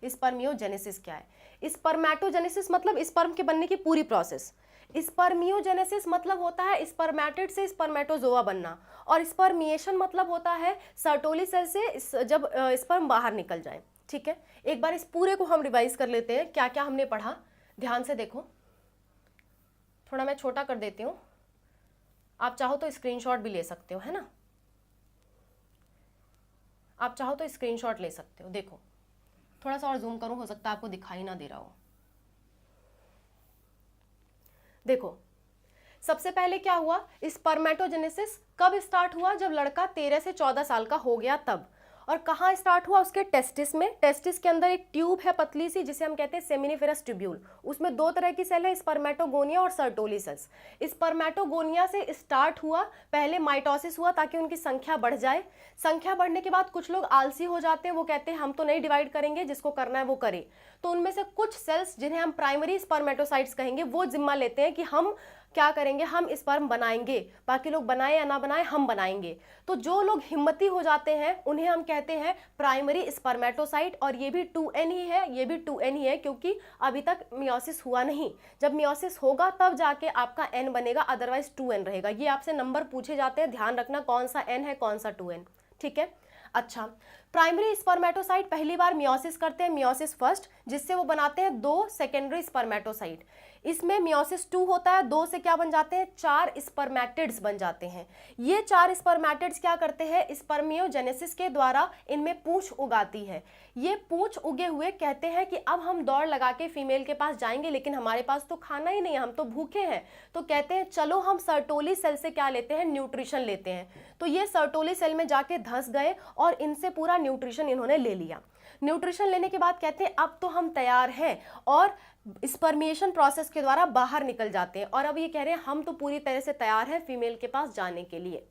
स्पर्मियोजेनेसिस क्या है। स्पर्मेटोजेनेसिस मतलब स्पर्म के बनने की पूरी प्रोसेस। स्पर्मियोजेनेसिस मतलब होता है स्पर्मेटिड से स्पर्मेटोजोआ बनना, और स्पर्मिएशन मतलब होता है सर्टोली सेल से जब स्पर्म बाहर निकल जाए, ठीक है। एक बार इस पूरे को हम रिवाइज कर लेते हैं, क्या क्या हमने पढ़ा, ध्यान से देखो। थोड़ा मैं छोटा कर देती हूँ, आप चाहो तो स्क्रीनशॉट भी ले सकते हो, है ना, आप चाहो तो स्क्रीनशॉट ले सकते हो। देखो, थोड़ा सा और जूम करूं, हो सकता है आपको दिखाई ना दे रहा हो। देखो, सबसे पहले क्या हुआ, स्पर्मेटोजेनेसिस कब स्टार्ट हुआ? जब लड़का 13 से 14 साल का हो गया तब। और कहाँ स्टार्ट हुआ? उसके टेस्टिस में। टेस्टिस के अंदर एक ट्यूब है पतली सी, जिसे हम कहते हैं सेमिनिफेरस ट्यूब्यूल। उसमें दो तरह की सेल है, स्पर्मेटोगोनिया और सर्टोली सेल्स। स्पर्मेटोगोनिया से स्टार्ट हुआ, पहले माइटोसिस हुआ ताकि उनकी संख्या बढ़ जाए। संख्या बढ़ने के बाद कुछ लोग आलसी हो जाते हैं, वो कहते हैं हम तो नहीं डिवाइड करेंगे, जिसको करना है वो करे। तो उनमें से कुछ सेल्स, जिन्हें हम प्राइमरी स्पर्मेटोसाइट्स कहेंगे, वो जिम्मा लेते हैं कि हम क्या करेंगे, हम स्पर्म बनाएंगे, बाकी लोग बनाए या ना बनाए, हम बनाएंगे। तो जो लोग हिम्मती हो जाते हैं उन्हें हम कहते हैं प्राइमरी स्पर्मेटोसाइट। और ये भी 2n ही है, ये भी 2n ही है, क्योंकि अभी तक मियोसिस हुआ नहीं। जब मियोसिस होगा तब जाके आपका n बनेगा, अदरवाइज 2n रहेगा। ये आपसे नंबर पूछे जाते हैं, ध्यान रखना कौन सा n है कौन सा 2n, ठीक है। अच्छा, प्राइमरी स्पर्मेटोसाइट पहली बार मियोसिस करते हैं, मियोसिस फर्स्ट, जिससे वो बनाते हैं 2 सेकेंडरी स्पर्मेटोसाइट। इसमें मियोसिस 2 होता है, 2 से क्या बन जाते हैं, 4 स्पर्मेटिड्स बन जाते हैं। ये 4 स्पर्मेटिड्स क्या करते हैं, स्पर्मियोजेनेसिस के द्वारा इनमें पूंछ उगाती है। ये पूंछ उगे हुए कहते हैं कि अब हम दौड़ लगा के फीमेल के पास जाएंगे, लेकिन हमारे पास तो खाना ही नहीं है, हम तो भूखे हैं। तो कहते हैं चलो हम सर्टोली सेल से क्या लेते हैं, न्यूट्रिशन लेते हैं। तो ये सर्टोली सेल में जाके धंस गए और इनसे पूरा न्यूट्रिशन इन्होंने ले लिया। न्यूट्रिशन लेने के बाद कहते हैं अब तो हम तैयार हैं, और स्पर्मिएशन प्रोसेस के द्वारा बाहर निकल जाते हैं। और अब ये कह रहे हैं हम तो पूरी तरह से तैयार हैं फीमेल के पास जाने के लिए।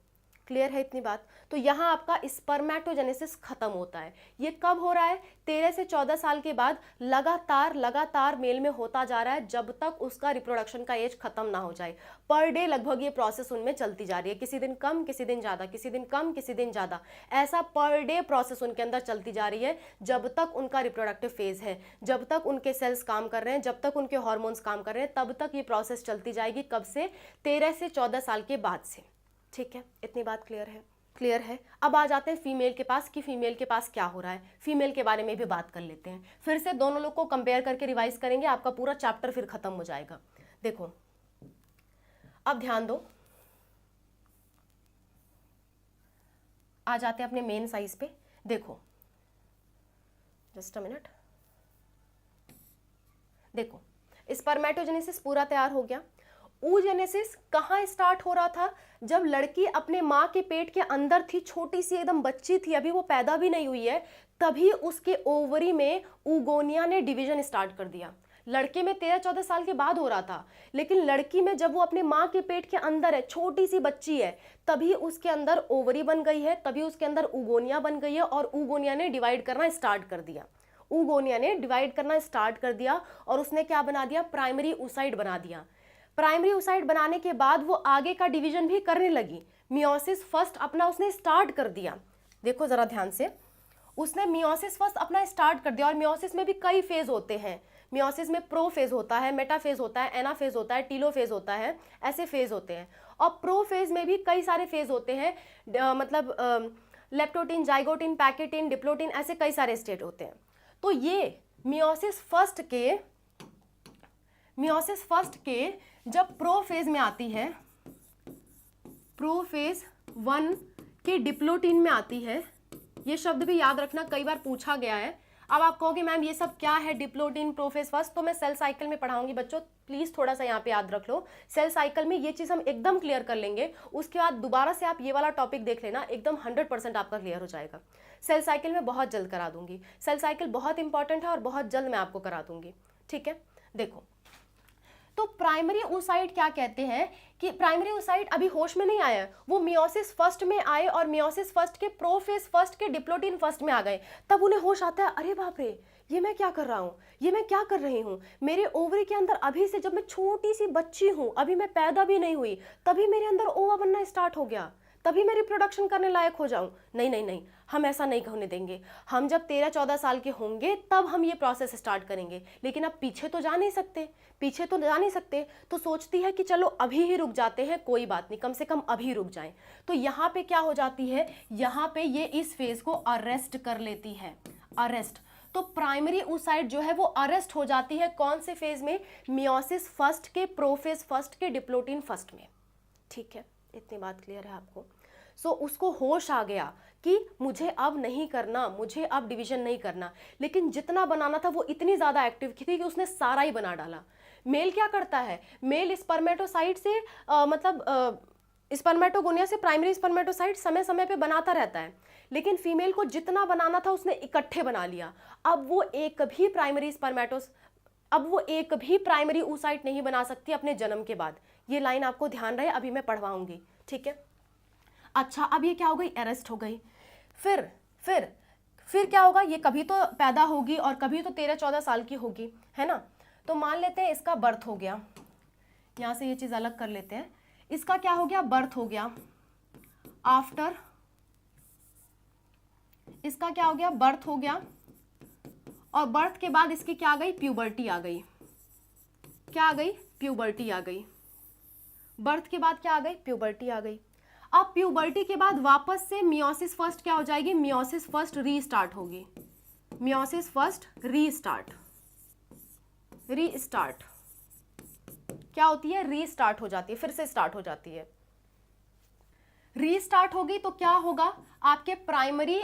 क्लियर है इतनी बात? तो यहाँ आपका स्पर्मेटोजेनेसिस खत्म होता है। ये कब हो रहा है? 13 से 14 साल के बाद लगातार मेल में होता जा रहा है, जब तक उसका रिप्रोडक्शन का एज खत्म ना हो जाए। पर डे लगभग ये प्रोसेस उनमें चलती जा रही है, किसी दिन कम किसी दिन ज़्यादा, किसी दिन कम किसी दिन ज़्यादा, ऐसा पर डे प्रोसेस उनके अंदर चलती जा रही है, जब तक उनका रिप्रोडक्टिव फेज है, जब तक उनके सेल्स काम कर रहे हैं, जब तक उनके हार्मोन्स काम कर रहे हैं, तब तक ये प्रोसेस चलती जाएगी। कब से? 13 से 14 साल के बाद से। ठीक है, इतनी बात क्लियर है? क्लियर है। अब आ जाते हैं फीमेल के पास कि फीमेल के पास क्या हो रहा है। फीमेल के बारे में भी बात कर लेते हैं, फिर से दोनों लोग को कंपेयर करके रिवाइज करेंगे, आपका पूरा चैप्टर फिर खत्म हो जाएगा। देखो, अब ध्यान दो, आ जाते हैं अपने मेन साइज पे। देखो, जस्ट अ मिनट, देखो स्पर्मेटोजेनेसिस पूरा तैयार हो गया। oogenesis कहाँ स्टार्ट हो रहा था? जब लड़की अपने माँ के पेट के अंदर थी, छोटी सी एकदम बच्ची थी, अभी वो पैदा भी नहीं हुई है, तभी उसके ओवरी में ऊगोनिया ने डिवीजन स्टार्ट कर दिया। लड़के में 13-14 साल के बाद हो रहा था, लेकिन लड़की में जब वो अपने माँ के पेट के अंदर है, छोटी सी बच्ची है, तभी उसके अंदर ओवरी बन गई है, तभी उसके अंदर उगोनिया बन गई है और उगोनिया ने डिवाइड करना स्टार्ट कर दिया। उगोनिया ने डिवाइड करना स्टार्ट कर दिया और उसने क्या बना दिया, प्राइमरी oocyte बना दिया। प्राइमरी oocyte बनाने के बाद वो आगे का डिवीजन भी करने लगी। मियोसिस फर्स्ट अपना उसने स्टार्ट कर दिया। देखो जरा ध्यान से, उसने मियोसिस फर्स्ट अपना स्टार्ट कर दिया। और मियोसिस में भी कई फेज होते हैं। मियोसिस में प्रो फेज होता है, मेटा फेज होता है, एना फेज होता है, टीलो फेज होता है, ऐसे फेज होते हैं। और प्रो फेज में भी कई सारे फेज होते हैं, मतलब लेप्टोटिन, जाइगोटिन, पैकेटिन, डिप्लोटिन, ऐसे कई सारे स्टेट होते हैं। तो ये मियोसिस फर्स्ट के जब प्रो फेज में आती है, प्रो फेज 1 के डिप्लोटिन में आती है। ये शब्द भी याद रखना, कई बार पूछा गया है। अब आप कहोगे मैम ये सब क्या है, डिप्लोटिन, प्रोफेज फर्स्ट, तो मैं सेल साइकिल में पढ़ाऊंगी बच्चों, प्लीज थोड़ा सा यहाँ पे याद रख लो। सेल साइकिल में ये चीज हम एकदम क्लियर कर लेंगे, उसके बाद दोबारा से आप ये वाला टॉपिक देख लेना, एकदम 100% आपका क्लियर हो जाएगा। सेल साइकिल में बहुत जल्द करा दूंगी। सेल साइकिल बहुत इंपॉर्टेंट है और बहुत जल्द मैं आपको करा दूंगी, ठीक है। देखो, तो प्राइमरी oocyte क्या कहते हैं कि प्राइमरी oocyte अभी होश में नहीं आया, वो मियोसिस फर्स्ट में आए और मियोसिस फर्स्ट के प्रोफेज फर्स्ट के डिप्लोटिन फर्स्ट में आ गए। तब उन्हें होश आता है, अरे बाप रे, ये मैं क्या कर रहा हूँ, ये मैं क्या कर रही हूँ, मेरे ओवरी के अंदर अभी से, जब मैं छोटी सी बच्ची हूँ, अभी मैं पैदा भी नहीं हुई, तभी मेरे अंदर ओवा बनना स्टार्ट हो गया, तभी मैं रिप्रोडक्शन करने लायक हो जाऊं। नहीं नहीं नहीं, हम ऐसा नहीं होने देंगे। हम जब 13-14 साल के होंगे तब हम ये प्रोसेस स्टार्ट करेंगे। लेकिन अब पीछे तो जा नहीं सकते, तो सोचती है कि चलो अभी ही रुक जाते हैं, कोई बात नहीं, कम से कम अभी रुक जाएं। तो यहाँ पे क्या हो जाती है, यहाँ पे ये इस फेज को अरेस्ट कर लेती है, अरेस्ट। तो प्राइमरी oocyte जो है वो अरेस्ट हो जाती है कौन से फेज में, मियोसिस फर्स्ट के, प्रोफेज फर्स्ट के, डिप्लोटिन फर्स्ट में, ठीक है। इतनी बात क्लियर है आपको। सो उसको होश आ गया कि मुझे अब नहीं करना, मुझे अब डिवीजन नहीं करना। लेकिन जितना बनाना था वो इतनी ज़्यादा एक्टिव थी कि उसने सारा ही बना डाला। मेल क्या करता है, मेल स्पर्मेटोसाइट से स्पर्मेटोगोनिया से प्राइमरी स्पर्मेटोसाइट समय समय पे बनाता रहता है, लेकिन फीमेल को जितना बनाना था उसने इकट्ठे बना लिया। अब वो एक भी प्राइमरी oocyte नहीं बना सकती अपने जन्म के बाद। ये लाइन आपको ध्यान रहे, अभी मैं पढ़वाऊंगी, ठीक है। अच्छा, अब ये क्या हो गई, अरेस्ट हो गई। फिर क्या होगा, ये कभी तो पैदा होगी और कभी तो 13-14 साल की होगी, है ना। तो मान लेते हैं इसका बर्थ हो गया, यहां से ये चीज अलग कर लेते हैं। इसका क्या हो गया, बर्थ हो गया। आफ्टर इसका क्या हो गया, बर्थ हो गया। और बर्थ के बाद इसकी क्या आ गई, प्यूबर्टी आ गई। क्या आ गई, प्यूबर्टी आ गई। बर्थ के बाद क्या आ गई, प्यूबर्टी आ गई। अब प्यूबर्टी के बाद वापस से मियोसिस फर्स्ट क्या हो जाएगी, मियोसिस फर्स्ट रीस्टार्ट होगी। मियोसिस फर्स्ट रीस्टार्ट क्या होती है, रीस्टार्ट हो जाती है, फिर से स्टार्ट हो जाती है। रीस्टार्ट होगी तो क्या होगा, आपके प्राइमरी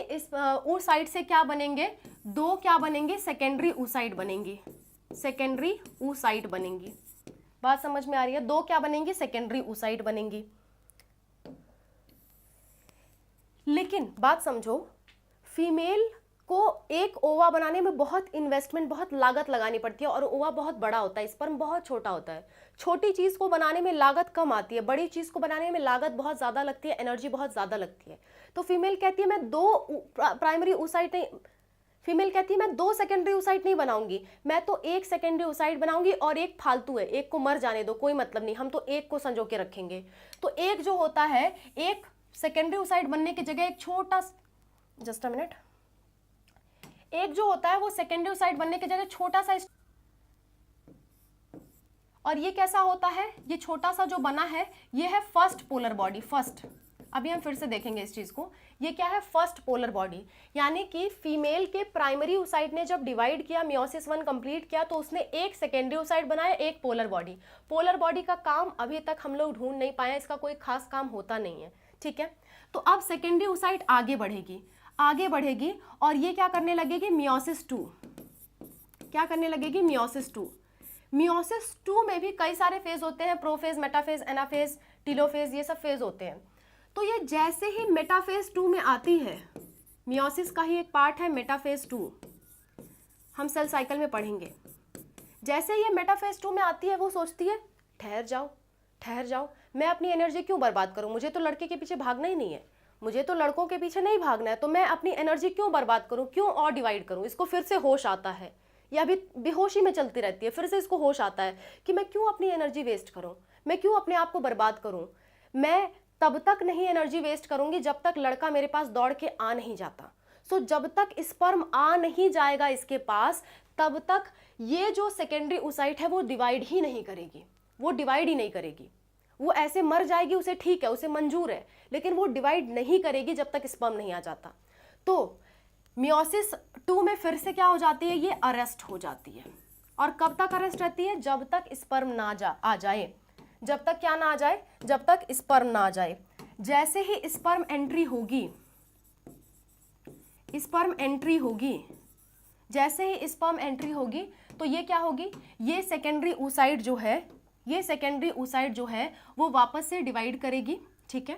oocyte से क्या बनेंगे, दो क्या बनेंगे, सेकेंडरी oocyte बनेंगी, सेकेंडरी oocyte बनेंगी। बात समझ में आ रही है, दो क्या बनेंगी, सेकेंडरी oocyte बनेंगी। लेकिन बात समझो, फीमेल को एक ओवा बनाने में बहुत इन्वेस्टमेंट, बहुत लागत लगानी पड़ती है, और ओवा बहुत बड़ा होता है, स्पर्म बहुत छोटा होता है। छोटी चीज को बनाने में लागत कम आती है, बड़ी चीज को बनाने में लागत बहुत ज्यादा लगती है, एनर्जी बहुत ज्यादा लगती है। तो फीमेल कहती है मैं दो प्राइमरी oocyte नहीं, फीमेल कहती है मैं दो सेकेंडरी oocyte नहीं बनाऊंगी, मैं तो एक सेकेंडरी oocyte बनाऊंगी और एक फालतू है, एक को मर जाने दो, कोई मतलब नहीं, हम तो एक को संजो के रखेंगे। तो एक जो होता है, एक सेकेंडरी oocyte बनने की जगह एक छोटा, जस्ट अ मिनट, एक जो होता है वो सेकेंडरी oocyte बनने की जगह छोटा सा, और ये कैसा होता है, ये छोटा सा जो बना है ये है फर्स्ट पोलर बॉडी। फर्स्ट, अभी हम फिर से देखेंगे इस चीज को, ये क्या है, फर्स्ट पोलर बॉडी। यानी कि फीमेल के प्राइमरी oocyte ने जब डिवाइड किया, मियोसिस 1 कंप्लीट किया, तो उसने एक सेकेंडरी oocyte बनाया, एक पोलर बॉडी। पोलर बॉडी का काम अभी तक हम लोग ढूंढ नहीं पाए, इसका कोई खास काम होता नहीं है, ठीक है। तो अब सेकेंडरी oocyte आगे बढ़ेगी और ये क्या करने लगेगी, मियोसिस 2। क्या करने लगेगी, मियोसिस 2। मियोसिस 2 में भी कई सारे फेज होते हैं, प्रोफेज, मेटाफेज, एनाफेज, टीलोफेज, ये सब फेज होते हैं। तो ये जैसे ही मेटाफेज 2 में आती है, मियोसिस का ही एक पार्ट है मेटाफेज 2, हम सेल साइकिल में पढ़ेंगे। जैसे ये मेटाफेज 2 में आती है वो सोचती है ठहर जाओ ठहर जाओ, मैं अपनी एनर्जी क्यों बर्बाद करूं, मुझे तो लड़के के पीछे भागना ही नहीं है, मुझे तो लड़कों के पीछे नहीं भागना है, तो मैं अपनी एनर्जी क्यों बर्बाद करूं, क्यों और डिवाइड करूं। इसको फिर से होश आता है, या अभी बेहोशी में चलती रहती है, फिर से इसको होश आता है कि मैं क्यों अपनी एनर्जी वेस्ट करूं, मैं क्यों अपने आप को बर्बाद करूं। मैं तब तक नहीं एनर्जी वेस्ट करूंगी जब तक लड़का मेरे पास दौड़ के आ नहीं जाता। सो जब तक स्पर्म आ नहीं जाएगा इसके पास, तब तक ये जो सेकेंडरी oocyte है वो डिवाइड ही नहीं करेगी, वो डिवाइड ही नहीं करेगी। वो ऐसे मर जाएगी, उसे ठीक है, उसे मंजूर है, लेकिन वो डिवाइड नहीं करेगी जब तक स्पर्म नहीं आ जाता। तो मियोसिस 2 में फिर से क्या हो जाती है, ये अरेस्ट हो जाती है। और कब तक अरेस्ट रहती है, जब तक स्पर्म ना आ जाए, जब तक क्या ना आ जाए, जब तक स्पर्म ना आ जाए। जैसे ही स्पर्म एंट्री होगी, स्पर्म एंट्री होगी, जैसे ही स्पर्म एंट्री होगी तो ये क्या होगी, ये सेकेंडरी oocyte जो है, ये सेकेंडरी oocyte जो है वो वापस से डिवाइड करेगी, ठीक है,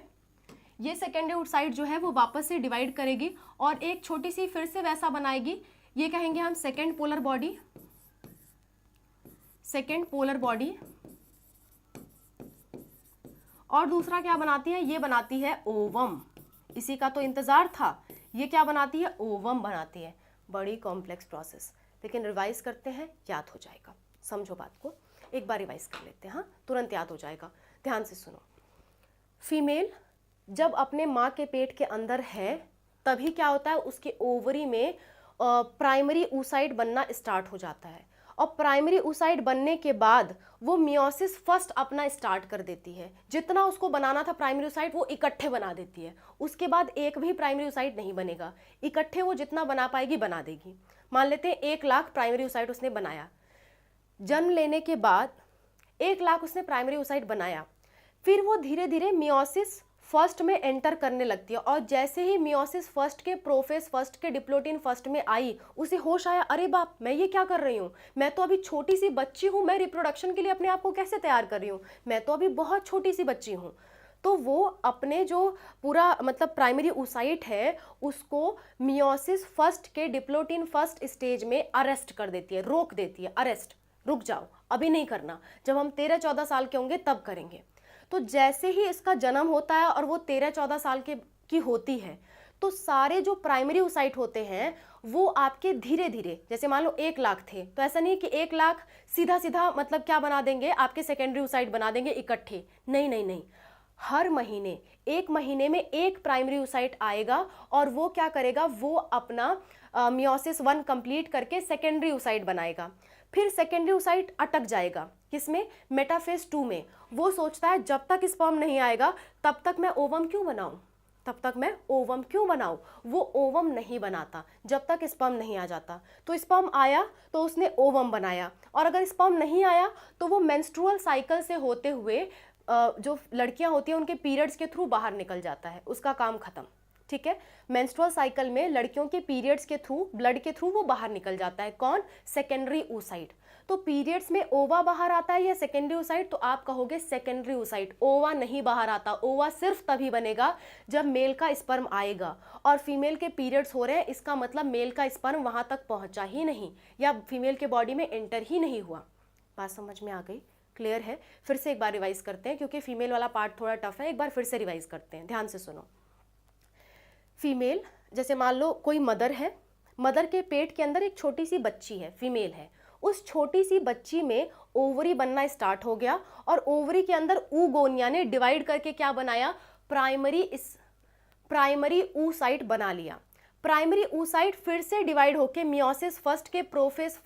ये सेकेंडरी oocyte जो है वो वापस से डिवाइड करेगी और एक छोटी सी फिर से वैसा बनाएगी, ये कहेंगे हम second polar body, second polar body. और दूसरा क्या बनाती है, ये बनाती है ओवम, इसी का तो इंतजार था, ये क्या बनाती है, ओवम बनाती है। बड़ी कॉम्प्लेक्स प्रोसेस, लेकिन रिवाइज करते हैं, याद हो जाएगा। समझो बात को, एक बार रिवाइज कर लेते हैं, हाँ तुरंत याद हो जाएगा। ध्यान से सुनो, फीमेल जब अपने माँ के पेट के अंदर है तभी क्या होता है, उसके ओवरी में प्राइमरी oocyte बनना स्टार्ट हो जाता है, और प्राइमरी oocyte बनने के बाद वो मियोसिस फर्स्ट अपना स्टार्ट कर देती है। जितना उसको बनाना था प्राइमरी oocyte वो इकट्ठे बना देती है, उसके बाद एक भी प्राइमरी oocyte नहीं बनेगा, इकट्ठे वो जितना बना पाएगी बना देगी। मान लेते हैं 1 लाख प्राइमरी oocyte उसने बनाया, जन्म लेने के बाद 1 लाख उसने प्राइमरी oocyte बनाया, फिर वो धीरे धीरे मियोसिस फर्स्ट में एंटर करने लगती है। और जैसे ही मियोसिस फर्स्ट के प्रोफेस फर्स्ट के डिप्लोटिन फर्स्ट में आई, उसे होश आया, अरे बाप मैं ये क्या कर रही हूँ, मैं तो अभी छोटी सी बच्ची हूँ, मैं रिप्रोडक्शन के लिए अपने आप को कैसे तैयार कर रही हूँ, मैं तो अभी बहुत छोटी सी बच्ची हूँ। तो वो अपने जो पूरा मतलब प्राइमरी oocyte है उसको मियोसिस फर्स्ट के डिप्लोटिन फर्स्ट स्टेज में अरेस्ट कर देती है, रोक देती है, अरेस्ट, रुक जाओ अभी नहीं करना, जब हम 13-14 साल के होंगे तब करेंगे। तो जैसे ही इसका जन्म होता है और वो 13-14 साल की होती है, तो सारे जो प्राइमरी oocyte होते हैं वो आपके धीरे धीरे, जैसे मान लो 1 लाख थे, तो ऐसा नहीं कि 1 लाख सीधा सीधा मतलब क्या बना देंगे, आपके सेकेंडरी oocyte बना देंगे इकट्ठे, नहीं नहीं नहीं, हर महीने 1 महीने में एक प्राइमरी oocyte आएगा और वो क्या करेगा, वो अपना मियोसिस 1 कंप्लीट करके सेकेंडरी oocyte बनाएगा। फिर सेकेंडरी oocyte अटक जाएगा, किसमें, मेटाफेज 2 में। वो सोचता है जब तक स्पर्म नहीं आएगा तब तक मैं ओवम क्यों बनाऊं, तब तक मैं ओवम क्यों बनाऊं। वो ओवम नहीं बनाता जब तक स्पर्म नहीं आ जाता। तो स्पर्म आया तो उसने ओवम बनाया, और अगर स्पर्म नहीं आया तो वो मेंस्ट्रुअल साइकिल से होते हुए जो लड़कियां होती हैं उनके पीरियड्स के थ्रू बाहर निकल जाता है, उसका काम खत्म, ठीक है। मेंस्ट्रुअल साइकिल में लड़कियों के पीरियड्स के थ्रू, ब्लड के थ्रू वो बाहर निकल जाता है, कौन, सेकेंडरी oocyte। तो पीरियड्स में ओवा बाहर आता है या सेकेंडरी oocyte, तो आप कहोगे सेकेंडरी oocyte, ओवा नहीं बाहर आता। ओवा सिर्फ तभी बनेगा जब मेल का स्पर्म आएगा, और फीमेल के पीरियड्स हो रहे हैं, इसका मतलब मेल का स्पर्म वहां तक पहुंचा ही नहीं या फीमेल के बॉडी में एंटर ही नहीं हुआ। बात समझ में आ गई, क्लियर है। फिर से एक बार रिवाइज करते हैं क्योंकि फीमेल वाला पार्ट थोड़ा टफ है, एक बार फिर से रिवाइज करते हैं, ध्यान से सुनो। फीमेल, जैसे मान लो कोई मदर है, मदर के पेट के अंदर एक छोटी सी बच्ची है, फीमेल है, उस छोटी सी बच्ची में ओवरी बनना स्टार्ट हो गया, और ओवरी के अंदर oogonia ने डिवाइड करके क्या बनाया, प्राइमरी oocyte बना लिया। प्राइमरी oocyte फिर से डिवाइड होके मियोसिस फर्स्ट के प्रोफेस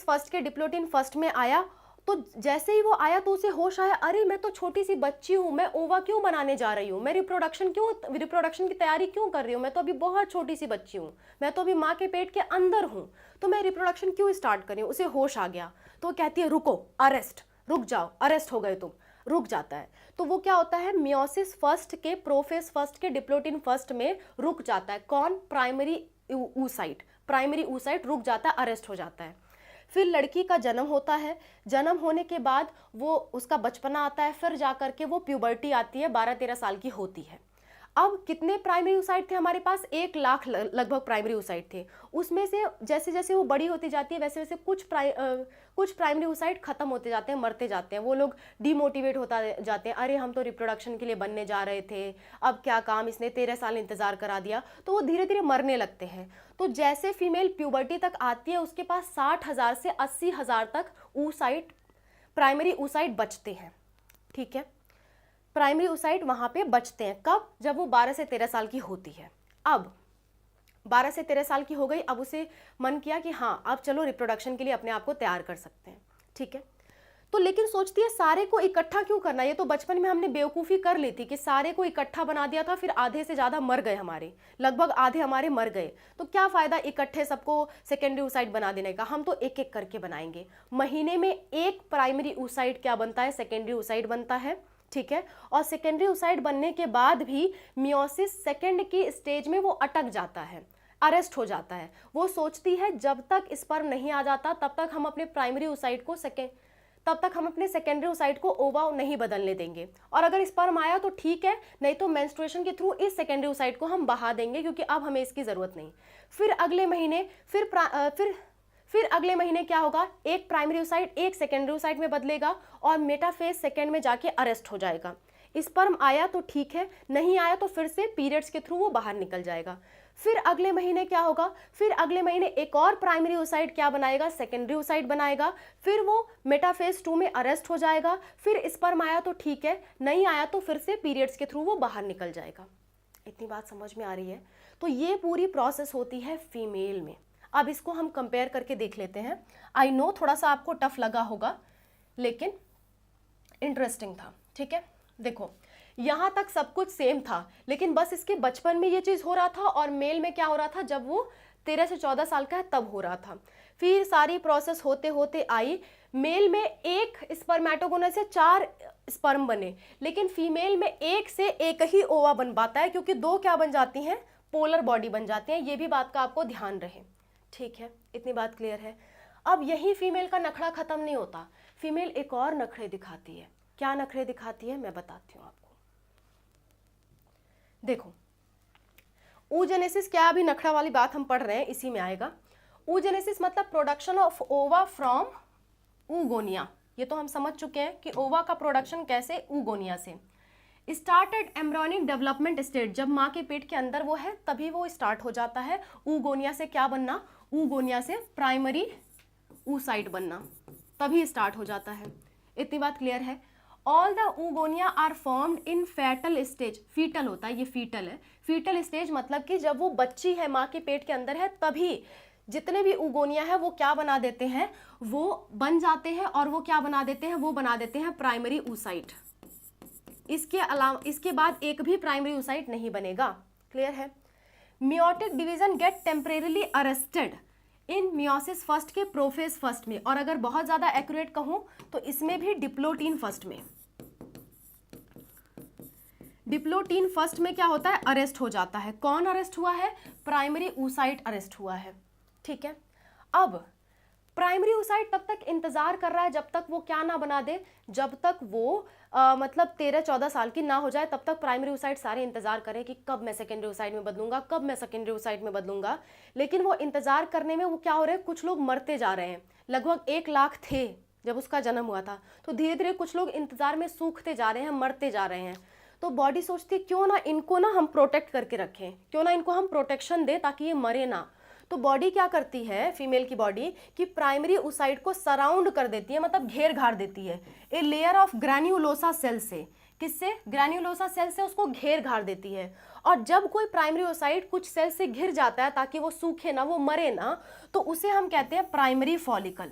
फर्स्ट के डिप्लोटिन फर्स्ट में आया। तो जैसे ही वो आया तो उसे होश आया, अरे मैं तो छोटी सी बच्ची हूँ, मैं ओवा क्यों बनाने जा रही हूँ, मैं रिप्रोडक्शन की तैयारी क्यों कर रही हूँ, मैं तो अभी बहुत छोटी सी बच्ची हूँ, मैं तो अभी माँ के पेट के अंदर हूँ, तो मैं रिप्रोडक्शन क्यों स्टार्ट कर रही हूँ। उसे होश आ गया तो वो कहती है रुको, अरेस्ट, रुक जाओ, अरेस्ट हो गए तुम, रुक जाता है। तो वो क्या होता है, मियोसिस फर्स्ट के प्रोफेस फर्स्ट के डिप्लोटिन फर्स्ट में रुक जाता है, कौन, प्राइमरी oocyte रुक जाता है, अरेस्ट हो जाता है। फिर लड़की का जन्म होता है, जन्म होने के बाद वो उसका बचपना आता है, फिर जाकर के वो प्यूबर्टी आती है, 12-13 साल की होती है। अब कितने प्राइमरी oocyte थे हमारे पास? 1 लाख लगभग प्राइमरी oocyte थे। उसमें से जैसे जैसे वो बड़ी होती जाती है वैसे वैसे कुछ प्राइमरी oocyte खत्म होते जाते हैं, मरते जाते हैं, वो लोग डिमोटिवेट होता जाते हैं, अरे हम तो रिप्रोडक्शन के लिए बनने जा रहे थे, अब क्या काम, इसने 13 साल इंतजार करा दिया, तो वो धीरे धीरे मरने लगते हैं। तो जैसे फीमेल प्यूबर्टी तक आती है उसके पास 60,000 से 80,000 तक oocyte, प्राइमरी oocyte बचते हैं। ठीक है, प्राइमरी oocyte वहाँ पे बचते हैं। कब? जब वो 12 से 13 साल की होती है। अब 12 से 13 साल की हो गई, अब उसे मन किया कि हाँ अब चलो रिप्रोडक्शन के लिए अपने आप को तैयार कर सकते हैं। ठीक है, तो लेकिन सोचती है सारे को इकट्ठा क्यों करना, ये तो बचपन में हमने बेवकूफ़ी कर ली थी कि सारे को इकट्ठा बना दिया था, फिर आधे से ज़्यादा मर गए, हमारे लगभग आधे हमारे मर गए, तो क्या फ़ायदा इकट्ठे सबको सेकेंडरी oocyte बना देने का, हम तो एक एक करके बनाएंगे। महीने में एक प्राइमरी oocyte क्या बनता है? सेकेंडरी oocyte बनता है। ठीक है, और सेकेंडरी oocyte बनने के बाद भी मियोसिस सेकेंड की स्टेज में वो अटक जाता है, अरेस्ट हो जाता है। वो सोचती है जब तक स्पर्म नहीं आ जाता तब तक हम अपने प्राइमरी oocyte को सेकेंडरी oocyte को ओवा नहीं बदलने देंगे, और अगर स्पर्म आया तो ठीक है, नहीं तो मेंस्ट्रुएशन के थ्रू इस सेकेंडरी oocyte को हम बहा देंगे क्योंकि अब हमें इसकी ज़रूरत नहीं। फिर अगले महीने क्या होगा? एक प्राइमरी oocyte एक सेकेंडरी oocyte में बदलेगा और मेटाफेज सेकेंड में जाके अरेस्ट हो जाएगा। स्पर्म आया तो ठीक है, नहीं आया तो फिर से पीरियड्स के थ्रू वो बाहर निकल जाएगा। फिर अगले महीने क्या होगा? फिर अगले महीने एक और प्राइमरी oocyte क्या बनाएगा? सेकेंडरी oocyte बनाएगा। फिर वो मेटाफेज 2 में अरेस्ट हो जाएगा। फिर स्पर्म आया तो ठीक है, नहीं आया तो फिर से पीरियड्स के थ्रू वो बाहर निकल जाएगा। इतनी बात समझ में आ रही है? तो ये पूरी प्रोसेस होती है फीमेल में। अब इसको हम कंपेयर करके देख लेते हैं। आई नो थोड़ा सा आपको टफ लगा होगा लेकिन इंटरेस्टिंग था। ठीक है, देखो यहाँ तक सब कुछ सेम था, लेकिन बस इसके बचपन में ये चीज़ हो रहा था और मेल में क्या हो रहा था, जब वो 13 से 14 साल का है तब हो रहा था। फिर सारी प्रोसेस होते होते आई, मेल में एक स्पर्मेटोगोनस से 4 स्पर्म बने, लेकिन फीमेल में एक से एक ही ओवा बन पाता है क्योंकि 2 क्या बन जाती हैं? पोलर बॉडी बन जाती हैं। ये भी बात का आपको ध्यान रहे। ठीक है, इतनी बात क्लियर है? अब यही फीमेल का नखड़ा खत्म नहीं होता, फीमेल एक और नखड़े दिखाती है। क्या नखरे दिखाती है मैं बताती हूँ आपको। देखो, oogenesis, क्या अभी नखरा वाली बात हम पढ़ रहे हैं इसी में आएगा। oogenesis मतलब प्रोडक्शन ऑफ ओवा फ्रॉम oogonia। ये तो हम समझ चुके हैं कि ओवा का प्रोडक्शन कैसे, oogonia से। स्टार्टेड एम्ब्रियोनिक डेवलपमेंट स्टेज, जब माँ के पेट के अंदर वो है तभी वो स्टार्ट हो जाता है। oogonia से क्या बनना? oogonia से प्राइमरी oocyte बनना, तभी स्टार्ट हो जाता है। इतनी बात क्लियर है? All the oogonia are formed in fetal stage. Fetal होता है, ये फीटल है। फीटल स्टेज मतलब कि जब वो बच्ची है, माँ के पेट के अंदर है, तभी जितने भी oogonia है वो क्या बना देते हैं? वो बन जाते हैं, और वो क्या बना देते हैं? वो बना देते हैं प्राइमरी oocyte। इसके अलावा इसके बाद एक भी प्राइमरी oocyte नहीं बनेगा। क्लियर है? Meiotic division get temporarily arrested in meiosis first के प्रोफेज फर्स्ट में, और अगर बहुत ज्यादा एक्यूरेट कहूं तो इसमें भी डिप्लोटीन फर्स्ट में। डिप्लोटीन फर्स्ट में क्या होता है? अरेस्ट हो जाता है। कौन अरेस्ट हुआ है? प्राइमरी oocyte अरेस्ट हुआ है। ठीक है, अब प्राइमरी oocyte तब तक इंतजार कर रहा है जब तक वो क्या ना बना दे, जब तक वो मतलब 13-14 साल की ना हो जाए, तब तक प्राइमरी oocyte सारे इंतजार करें कि कब मैं सेकेंडरी oocyte में बदलूंगा, कब मैं सेकेंडरी oocyte में बदलूंगा। लेकिन वो इंतजार करने में वो क्या हो रहे हैं? कुछ लोग मरते जा रहे हैं। लगभग 1 लाख थे जब उसका जन्म हुआ था, तो धीरे धीरे कुछ लोग इंतजार में सूखते जा रहे हैं, मरते जा रहे हैं। तो बॉडी सोचती है क्यों ना इनको ना हम प्रोटेक्ट करके रखें, क्यों ना इनको हम प्रोटेक्शन दें ताकि ये मरे ना। तो बॉडी क्या करती है, फीमेल की बॉडी, कि प्राइमरी oocyte को सराउंड कर देती है, मतलब घेर घार देती है a layer of granulosa cell से। किससे? ग्रैन्युलोसा सेल से उसको घेर घार देती है। और जब कोई प्राइमरी oocyte कुछ सेल से घिर जाता है ताकि वो सूखे ना, वो मरे ना, तो उसे हम कहते हैं प्राइमरी फॉलिकल।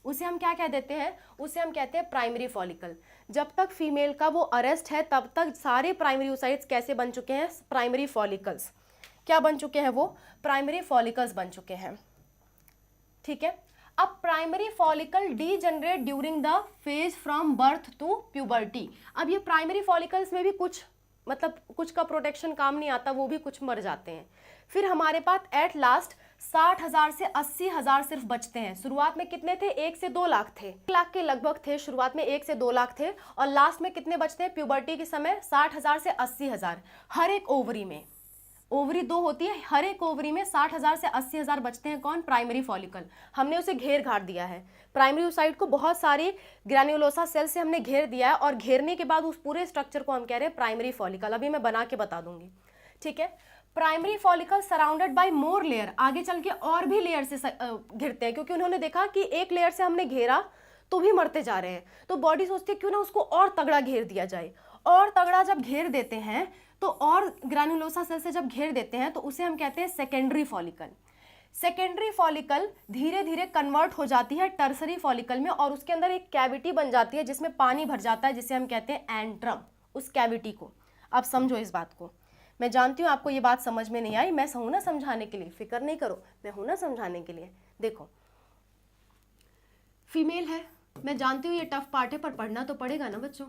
उसे हम क्या कह देते हैं? उसे हम कहते हैं प्राइमरी फॉलिकल। जब तक फीमेल का वो अरेस्ट है तब तक सारे प्राइमरी oocytes कैसे बन चुके हैं? Primary follicles. क्या बन चुके हैं वो? प्राइमरी फॉलिकल्स बन चुके हैं। ठीक है, अब primary follicle degenerate during the phase from birth to puberty. अब ये प्राइमरी फॉलिकल्स में भी कुछ मतलब कुछ का प्रोटेक्शन काम नहीं आता, वो भी कुछ मर जाते हैं। फिर हमारे पास एट लास्ट 60,000 से 80,000 सिर्फ बचते हैं। शुरुआत में कितने थे? 1 से 2 लाख थे, 1 लाख के लगभग थे शुरुआत में, 1 से 2 लाख थे। और लास्ट में कितने बचते हैं प्यूबर्टी के समय? 60,000 से 80,000। हर एक ओवरी में, ओवरी 2 होती है, हर एक ओवरी में 60,000 से 80,000 बचते हैं। कौन? Primary follicle. हमने उसे घेर घाट दिया है, प्राइमरी oocyte को बहुत सारी ग्रैन्युलोसा सेल से हमने घेर दिया है, और घेरने के बाद उस पूरे स्ट्रक्चर को हम कह रहे हैं प्राइमरी फॉलिकल। अभी मैं बना के बता दूंगी, ठीक है। Primary follicle surrounded by more layer, आगे चल के और भी लेयर से घिरते हैं, क्योंकि उन्होंने देखा कि एक लेयर से हमने घेरा तो भी मरते जा रहे हैं, तो बॉडी सोचती है क्यों ना उसको और तगड़ा घेर दिया जाए। और तगड़ा जब घेर देते हैं तो, और ग्रैन्युलोसा सेल से जब घेर देते हैं तो उसे हम कहते हैं सेकेंडरी फॉलिकल। सेकेंडरी फॉलिकल धीरे धीरे कन्वर्ट हो जाती है टर्सरी फॉलिकल में, और उसके अंदर एक कैविटी बन जाती है जिसमें पानी भर जाता है, जिसे हम कहते हैं एंट्रम। उस कैविटी को आप समझो, इस बात को। मैं जानती हूँ आपको ये बात समझ में नहीं आई, मैं हूं ना समझाने के लिए, फिक्र नहीं करो, मैं हूं ना समझाने के लिए। देखो, फीमेल है, मैं जानती हूँ ये टफ पार्ट है, पर पढ़ना तो पड़ेगा ना बच्चों,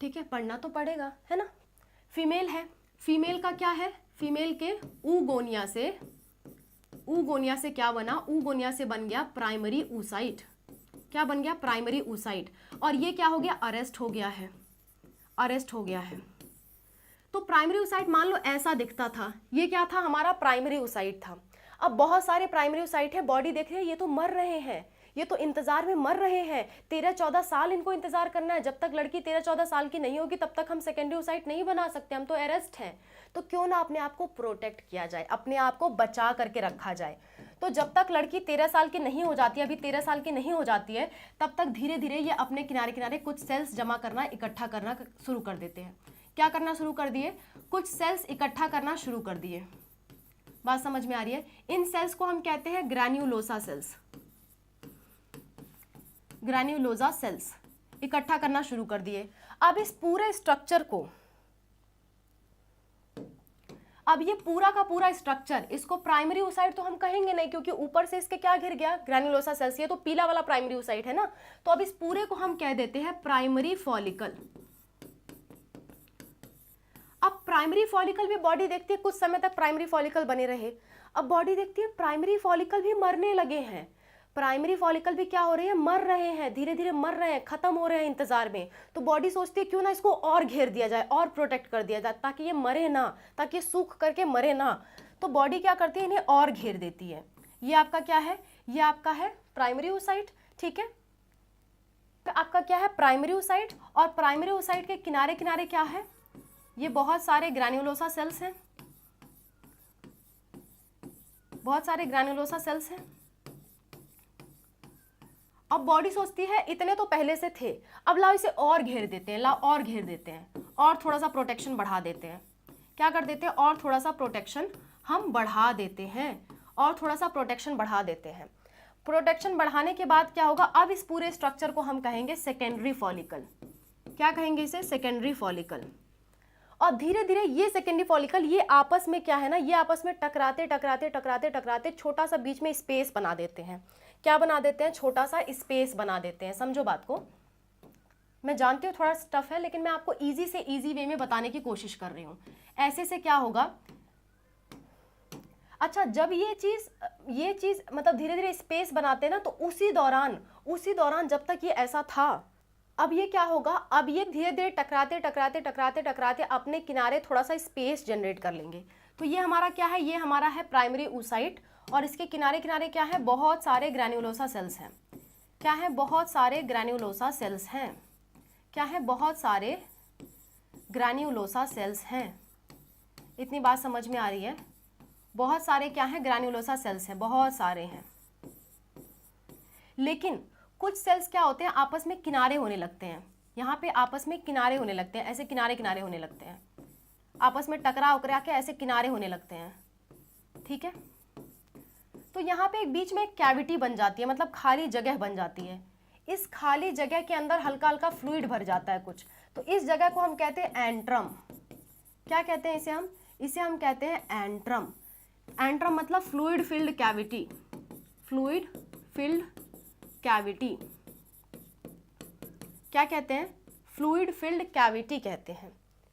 ठीक है, पढ़ना तो पड़ेगा, है ना। फीमेल है, फीमेल का क्या है? फीमेल के ऊगोनिया से क्या बना? ऊगोनिया से बन गया प्राइमरी oocyte। क्या बन गया? Primary oocyte। और ये क्या हो गया? अरेस्ट हो गया है, अरेस्ट हो गया है। तो प्राइमरी oocyte मान लो ऐसा दिखता था, ये क्या था? हमारा प्राइमरी oocyte था। अब बहुत सारे प्राइमरी oocyte है, बॉडी देख रही है ये तो मर रहे हैं, ये तो इंतजार में मर रहे हैं, 13-14 साल इनको इंतजार करना है। जब तक लड़की 13-14 साल की नहीं होगी तब तक हम सेकेंडरी oocyte नहीं बना सकते, हम तो अरेस्ट हैं। तो क्यों ना अपने आप को प्रोटेक्ट किया जाए, अपने आप को बचा करके रखा जाए। तो जब तक लड़की 13 साल की नहीं हो जाती है, अभी 13 साल की नहीं हो जाती है, तब तक धीरे धीरे ये अपने किनारे किनारे कुछ सेल्स जमा करना, इकट्ठा करना शुरू कर देते हैं। क्या करना शुरू कर दिए? कुछ सेल्स इकट्ठा करना शुरू कर दिए। बात समझ में आ रही है? इन सेल्स को हम कहते हैं ग्रैन्युलोसा सेल्स। ग्रैन्युलोसा सेल्स इकट्ठा करना शुरू कर दिए। अब इस पूरे स्ट्रक्चर को, अब ये पूरा का पूरा स्ट्रक्चर, इसको प्राइमरी oocyte तो हम कहेंगे नहीं, क्योंकि ऊपर से इसके क्या घिर गया? Granulosa cells. ये तो पीला वाला प्राइमरी oocyte है ना, तो अब इस पूरे को हम कह देते हैं प्राइमरी फॉलिकल। अब प्राइमरी फॉलिकल भी बॉडी देखती है, कुछ समय तक प्राइमरी फॉलिकल बने रहे, अब बॉडी देखती है प्राइमरी फॉलिकल भी मरने लगे हैं, प्राइमरी फॉलिकल भी क्या हो रहे हैं? मर रहे हैं, धीरे धीरे मर रहे हैं, खत्म हो रहे हैं इंतजार में। तो बॉडी सोचती है क्यों ना इसको और घेर दिया जाए, और प्रोटेक्ट कर दिया जाए, ताकि ये मरे ना, ताकि ये सूख करके मरे ना। तो बॉडी क्या करती है? इन्हें और घेर देती है। ये आपका क्या है? ये आपका है प्राइमरी oocyte, ठीक है। तो आपका क्या है? Primary oocyte। और प्राइमरी oocyte के किनारे किनारे क्या है? ये बहुत सारे ग्रैन्युलोसा सेल्स हैं, बहुत सारे ग्रैन्युलोसा सेल्स हैं। अब बॉडी सोचती है इतने तो पहले से थे, अब लाओ इसे और घेर देते हैं, लाओ और घेर देते हैं, और थोड़ा सा प्रोटेक्शन बढ़ा देते हैं। क्या कर देते हैं? और थोड़ा सा प्रोटेक्शन हम बढ़ा देते हैं, और थोड़ा सा प्रोटेक्शन बढ़ा देते हैं। प्रोटेक्शन बढ़ाने के बाद क्या होगा? अब इस पूरे स्ट्रक्चर को हम कहेंगे सेकेंडरी फॉलिकल। क्या कहेंगे इसे? Secondary follicle. और धीरे धीरे ये सेकेंडरी फॉलिकल, ये आपस में क्या है ना, ये आपस में टकराते टकराते टकराते टकराते छोटा सा बीच में स्पेस बना देते हैं। क्या बना देते हैं? छोटा सा स्पेस बना देते हैं। समझो बात को, मैं जानती हूँ थोड़ा टफ है, लेकिन मैं आपको इजी से इजी वे में बताने की कोशिश कर रही हूँ। ऐसे से क्या होगा? अच्छा, जब ये चीज मतलब धीरे धीरे स्पेस बनाते हैं ना, तो उसी दौरान जब तक ये ऐसा था, अब ये क्या होगा? अब ये धीरे धीरे टकराते टकराते टकराते टकराते अपने किनारे थोड़ा सा स्पेस जनरेट कर लेंगे। तो ये हमारा क्या है? ये हमारा है प्राइमरी oocyte, और इसके किनारे किनारे क्या है? बहुत सारे ग्रैन्युलोसा सेल्स हैं। क्या है? बहुत सारे ग्रैन्युलोसा सेल्स हैं। क्या है? बहुत सारे ग्रैन्युलोसा सेल्स हैं। इतनी बात समझ में आ रही है? बहुत सारे क्या है? ग्रैन्युलोसा सेल्स हैं, बहुत सारे हैं। लेकिन कुछ सेल्स क्या होते हैं? आपस में किनारे होने लगते हैं। यहाँ पे आपस में किनारे होने लगते हैं, ऐसे किनारे किनारे होने लगते हैं, आपस में टकरा उकरा के ऐसे किनारे होने लगते हैं, ठीक है। तो यहाँ पे एक बीच में एक कैविटी बन जाती है, मतलब खाली जगह बन जाती है। इस खाली जगह के अंदर हल्का हल्का फ्लूइड भर जाता है कुछ, तो इस जगह को हम कहते हैं एंट्रम। क्या कहते हैं इसे? इसे हम कहते हैं एंट्रम। एंट्रम मतलब fluid filled cavity. Fluid filled cavity क्या कहते हैं? फ्लूइड फिल्ड कैविटी कहते हैं।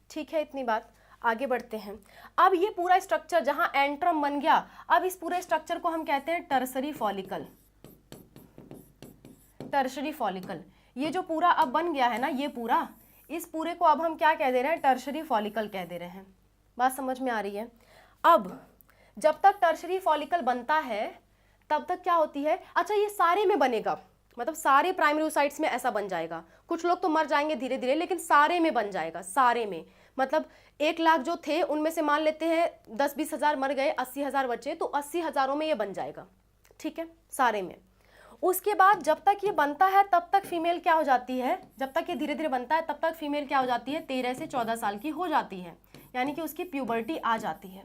ठीक है, इतनी बात। आगे बढ़ते हैं। अब ये पूरा स्ट्रक्चर जहां एंट्रम बन गया, अब इस पूरे स्ट्रक्चर को हम कहते हैं टर्सरी फॉलिकल। टर्सरी फॉलिकल, ये जो पूरा अब बन गया है ना, ये पूरा, इस पूरे को अब हम क्या कह दे रहे हैं, टर्सरी फॉलिकल कह दे रहे हैं। बात समझ में आ रही है? अब जब तक टर्सरी फॉलिकल बनता है तब तक क्या होती है, अच्छा ये सारे में बनेगा, मतलब सारे प्राइमरी oocytes में ऐसा बन जाएगा। कुछ लोग तो मर जाएंगे धीरे धीरे, लेकिन सारे में बन जाएगा, सारे में। मतलब 1 लाख जो थे उनमें से मान लेते हैं 10-20 हज़ार मर गए, 80,000 बचे, तो 80 हज़ारों में ये बन जाएगा। ठीक है, सारे में। उसके बाद जब तक ये बनता है तब तक फीमेल क्या हो जाती है, जब तक ये धीरे धीरे बनता है तब तक फीमेल क्या हो जाती है, 13 से 14 साल की हो जाती है, यानी कि उसकी प्यूबर्टी आ जाती है।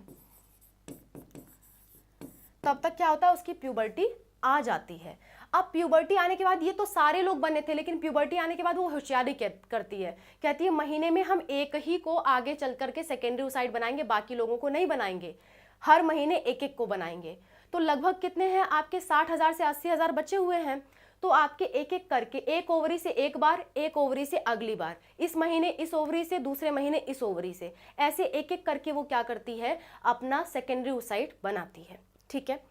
तब तक क्या होता है, उसकी प्यूबर्टी आ जाती है। अब प्यूबर्टी आने के बाद, ये तो सारे लोग बने थे, लेकिन प्यूबर्टी आने के बाद वो होशियारी करती है, कहती है महीने में हम एक ही को आगे चल करके सेकेंडरी oocyte बनाएंगे, बाकी लोगों को नहीं बनाएंगे, हर महीने एक एक को बनाएंगे। तो लगभग कितने हैं आपके, 60,000 से 80,000 बचे हुए हैं। तो आपके एक एक करके, एक ओवरी से एक बार, एक ओवरी से अगली बार, इस महीने इस ओवरी से, दूसरे महीने इस ओवरी से, ऐसे एक एक करके वो क्या करती है, अपना सेकेंडरी oocyte बनाती है। ठीक है,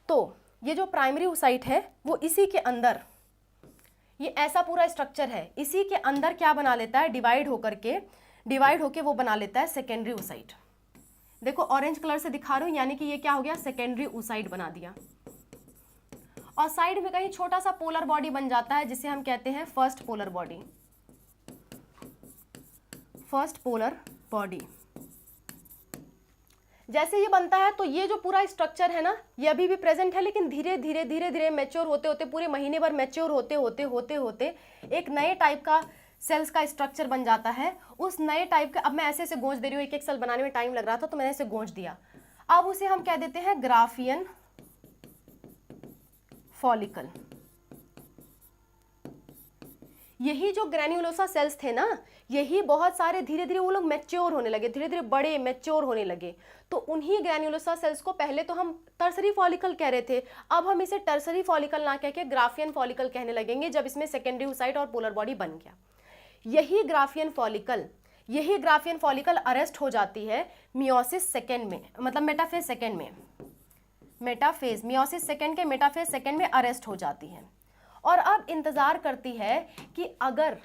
तो ये जो प्राइमरी oocyte है वो इसी के अंदर, ये ऐसा पूरा स्ट्रक्चर है, इसी के अंदर क्या बना लेता है, डिवाइड होके वो बना लेता है सेकेंडरी oocyte। देखो ऑरेंज कलर से दिखा रही हूँ, यानी कि ये क्या हो गया, सेकेंडरी oocyte बना दिया। और साइड में कहीं छोटा सा पोलर बॉडी बन जाता है, जिसे हम कहते हैं first polar body. First polar body जैसे ये बनता है, तो ये जो पूरा स्ट्रक्चर है ना, ये अभी भी प्रेजेंट है, लेकिन धीरे धीरे मैच्योर होते होते, पूरे महीने भर मैच्योर होते होते एक नए टाइप का सेल्स का स्ट्रक्चर बन जाता है। उस नए टाइप का, अब मैं ऐसे गोंज दे रही हूँ, एक एक सेल बनाने में टाइम लग रहा था तो मैंने ऐसे गोंज दिया। अब उसे हम कह देते हैं ग्राफियन फॉलिकल। यही जो ग्रैन्युलोसा सेल्स थे ना, यही बहुत सारे धीरे धीरे वो लोग मैच्योर होने लगे, धीरे धीरे बड़े मैच्योर होने लगे। तो उन्हीं ग्रैन्युलोसा सेल्स को पहले तो हम टर्सरी फॉलिकल कह रहे थे, अब हम इसे टर्सरी फॉलिकल ना कह के ग्राफियन फॉलिकल कहने लगेंगे, जब इसमें सेकेंडरी oocyte और पोलर बॉडी बन गया। यही ग्राफियन फॉलिकल अरेस्ट हो जाती है मियोसिस सेकेंड में, मतलब मेटाफेज सेकेंड में, मेटाफेज मियोसिस सेकेंड के मेटाफेज सेकेंड में अरेस्ट हो जाती है। और अब इंतजार करती है कि अगर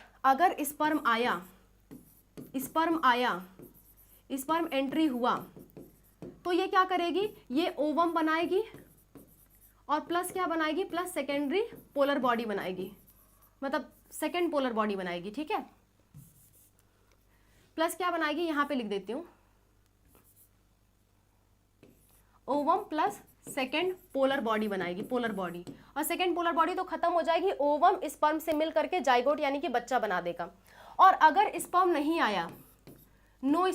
स्पर्म एंट्री हुआ तो ये क्या करेगी, ये ओवम बनाएगी और प्लस क्या बनाएगी, प्लस सेकेंडरी पोलर बॉडी बनाएगी, मतलब सेकेंड पोलर बॉडी बनाएगी। ठीक है, प्लस क्या बनाएगी, यहां पे लिख देती हूं, ovum plus second polar body बनाएगी, पोलर बॉडी। और सेकेंड पोलर बॉडी तो खत्म हो जाएगी, ओवम स्पर्म से मिल करके जाइगोट यानी कि बच्चा बना देगा। और अगर स्पर्म नहीं आया, नो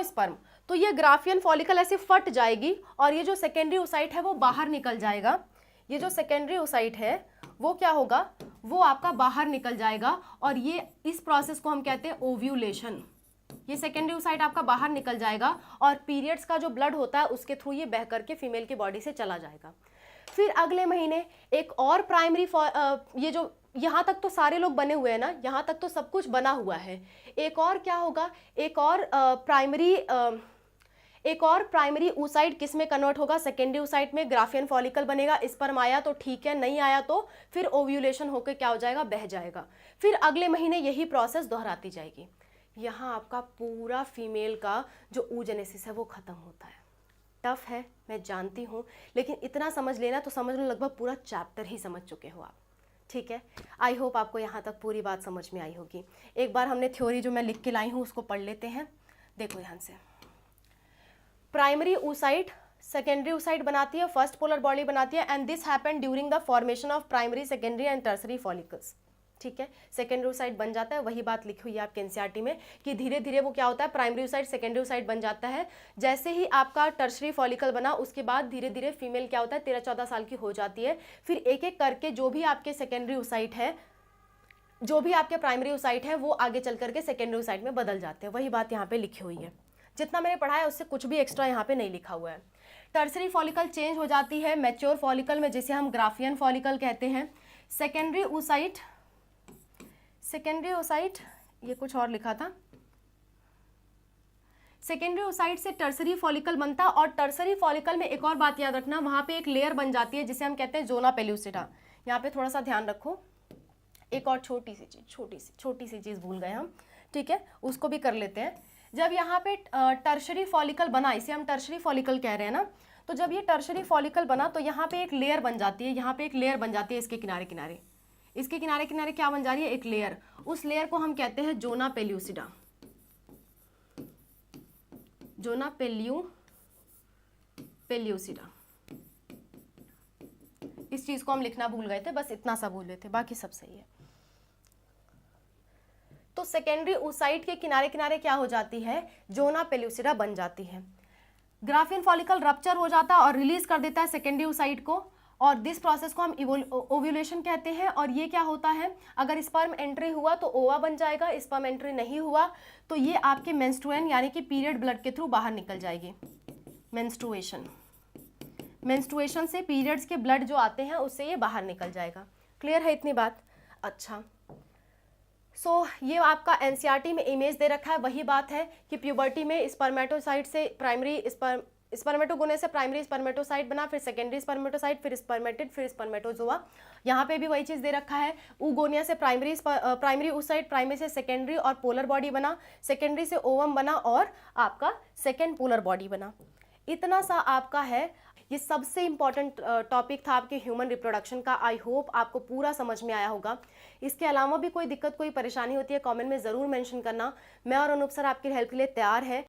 स्पर्म, तो ये ग्राफियन फॉलिकल ऐसे फट जाएगी और ये जो सेकेंडरी oocyte है वो बाहर निकल जाएगा। ये जो सेकेंडरी oocyte है वो क्या होगा, वो आपका बाहर निकल जाएगा, और ये इस प्रोसेस को हम कहते हैं ओव्यूलेशन। ये सेकेंडरी oocyte आपका बाहर निकल जाएगा और पीरियड्स का जो ब्लड होता है उसके थ्रू ये बह करके फीमेल की बॉडी से चला जाएगा। फिर अगले महीने एक और प्राइमरी, ये जो यहाँ तक तो सारे लोग बने हुए हैं ना, यहाँ तक तो सब कुछ बना हुआ है। एक और क्या होगा, एक और प्राइमरी oocyte किस में कन्वर्ट होगा, सेकेंडरी oocyte में, ग्राफियन फॉलिकल बनेगा। स्पर्म आया तो ठीक है, नहीं आया तो फिर ओव्यूलेशन होकर क्या हो जाएगा, बह जाएगा। फिर अगले महीने यही प्रोसेस दोहराती जाएगी। यहाँ आपका पूरा फीमेल का जो oogenesis है वो खत्म होता है। टफ है मैं जानती हूँ, लेकिन इतना समझ लेना तो समझ लो लगभग पूरा चैप्टर ही समझ चुके हो आप। ठीक है, आई होप आपको यहाँ तक पूरी बात समझ में आई होगी। एक बार हमने थ्योरी जो मैं लिख के लाई हूँ उसको पढ़ लेते हैं। देखो ध्यान से, प्राइमरी oocyte सेकेंडरी oocyte बनाती है, फर्स्ट पोलर बॉडी बनाती है, and this happened during the formation of primary, secondary and tertiary follicles. ठीक है, सेकेंडरी oocyte बन जाता है, वही बात लिखी हुई है आपके एनसीईआरटी में कि धीरे धीरे वो क्या होता है, प्राइमरी oocyte सेकेंडरी oocyte बन जाता है। जैसे ही आपका टर्सरी फॉलिकल बना, उसके बाद धीरे धीरे फीमेल क्या होता है, 13-14 साल की हो जाती है। फिर एक एक करके जो भी आपके सेकेंडरी oocyte है, जो भी आपके प्राइमरी oocyte है, वो आगे चल करके सेकेंडरी oocyte में बदल जाते हैं। वही बात यहाँ पे लिखी हुई है। जितना मैंने पढ़ा है उससे कुछ भी एक्स्ट्रा यहाँ पे नहीं लिखा हुआ है। टर्सरी फॉलिकल चेंज हो जाती है मैच्योर फॉलिकल में, जिसे हम ग्राफियन फॉलिकल कहते हैं। सेकेंडरी oocyte सेकेंडरी ओसाइट, ये कुछ और लिखा था, सेकेंडरी ओसाइट से टर्सरी फॉलिकल बनता, और टर्सरी फॉलिकल में एक और बात याद रखना, वहाँ पे एक लेयर बन जाती है जिसे हम कहते हैं जोना पेल्यूसिडा। यहाँ पे थोड़ा सा ध्यान रखो, एक और छोटी सी चीज़ भूल गए हम, ठीक है, उसको भी कर लेते हैं। जब यहाँ पे टर्शरी फॉलिकल बना, इसे हम टर्शरी फॉलिकल कह रहे हैं ना, तो जब ये टर्शरी फॉलिकल बना तो यहाँ पे एक लेयर बन जाती है, यहाँ पे एक लेयर बन जाती है इसके किनारे किनारे, इसके किनारे किनारे क्या बन जा रही है, एक लेयर। उस लेयर को हम कहते हैं जोना पेल्यूसिडा, जोना पेल्यूसिडा। इस चीज को हम लिखना भूल गए थे, बस इतना सा भूल गए थे, बाकी सब सही है। तो सेकेंडरी ओसाइट के किनारे किनारे क्या हो जाती है, जोना पेल्यूसिडा बन जाती है। ग्राफियन फॉलिकल रप्चर हो जाता है और रिलीज कर देता है सेकेंडरी ओसाइट को, और दिस प्रोसेस को हम ओव्यूलेशन कहते हैं। और ये क्या होता है, अगर स्पर्म एंट्री हुआ तो ओवा बन जाएगा, स्पर्म एंट्री नहीं हुआ तो ये आपके मेंस्ट्रुएशन यानी कि पीरियड ब्लड के थ्रू बाहर निकल जाएगी। मेंस्ट्रुएशन से पीरियड्स के ब्लड जो आते हैं उससे ये बाहर निकल जाएगा। क्लियर है इतनी बात? अच्छा, ये आपका एनसीईआरटी में इमेज दे रखा है, वही बात है कि प्यूबर्टी में स्पर्मेटोसाइट से प्राइमरी स्पर्मेटोगोने से प्राइमरी स्पर्मेटोसाइट बना, फिर सेकेंडरी स्पर्मेटोसाइट, फिर स्पर्मेटिड, फिर स्पर्मेटोजोआ। यहाँ पे भी वही चीज़ दे रखा है, ऊगोनिया से प्राइमरी oocyte, प्राइमरी से सेकेंडरी और पोलर बॉडी बना, सेकेंडरी से ओवम बना और आपका सेकेंड पोलर बॉडी बना। इतना सा आपका है, ये सबसे इंपॉर्टेंट टॉपिक था आपके ह्यूमन रिप्रोडक्शन का। आई होप आपको पूरा समझ में आया होगा। इसके अलावा भी कोई दिक्कत, कोई परेशानी होती है कमेंट में ज़रूर मेंशन करना। मैं और अनूप सर आपकी हेल्प के लिए तैयार है।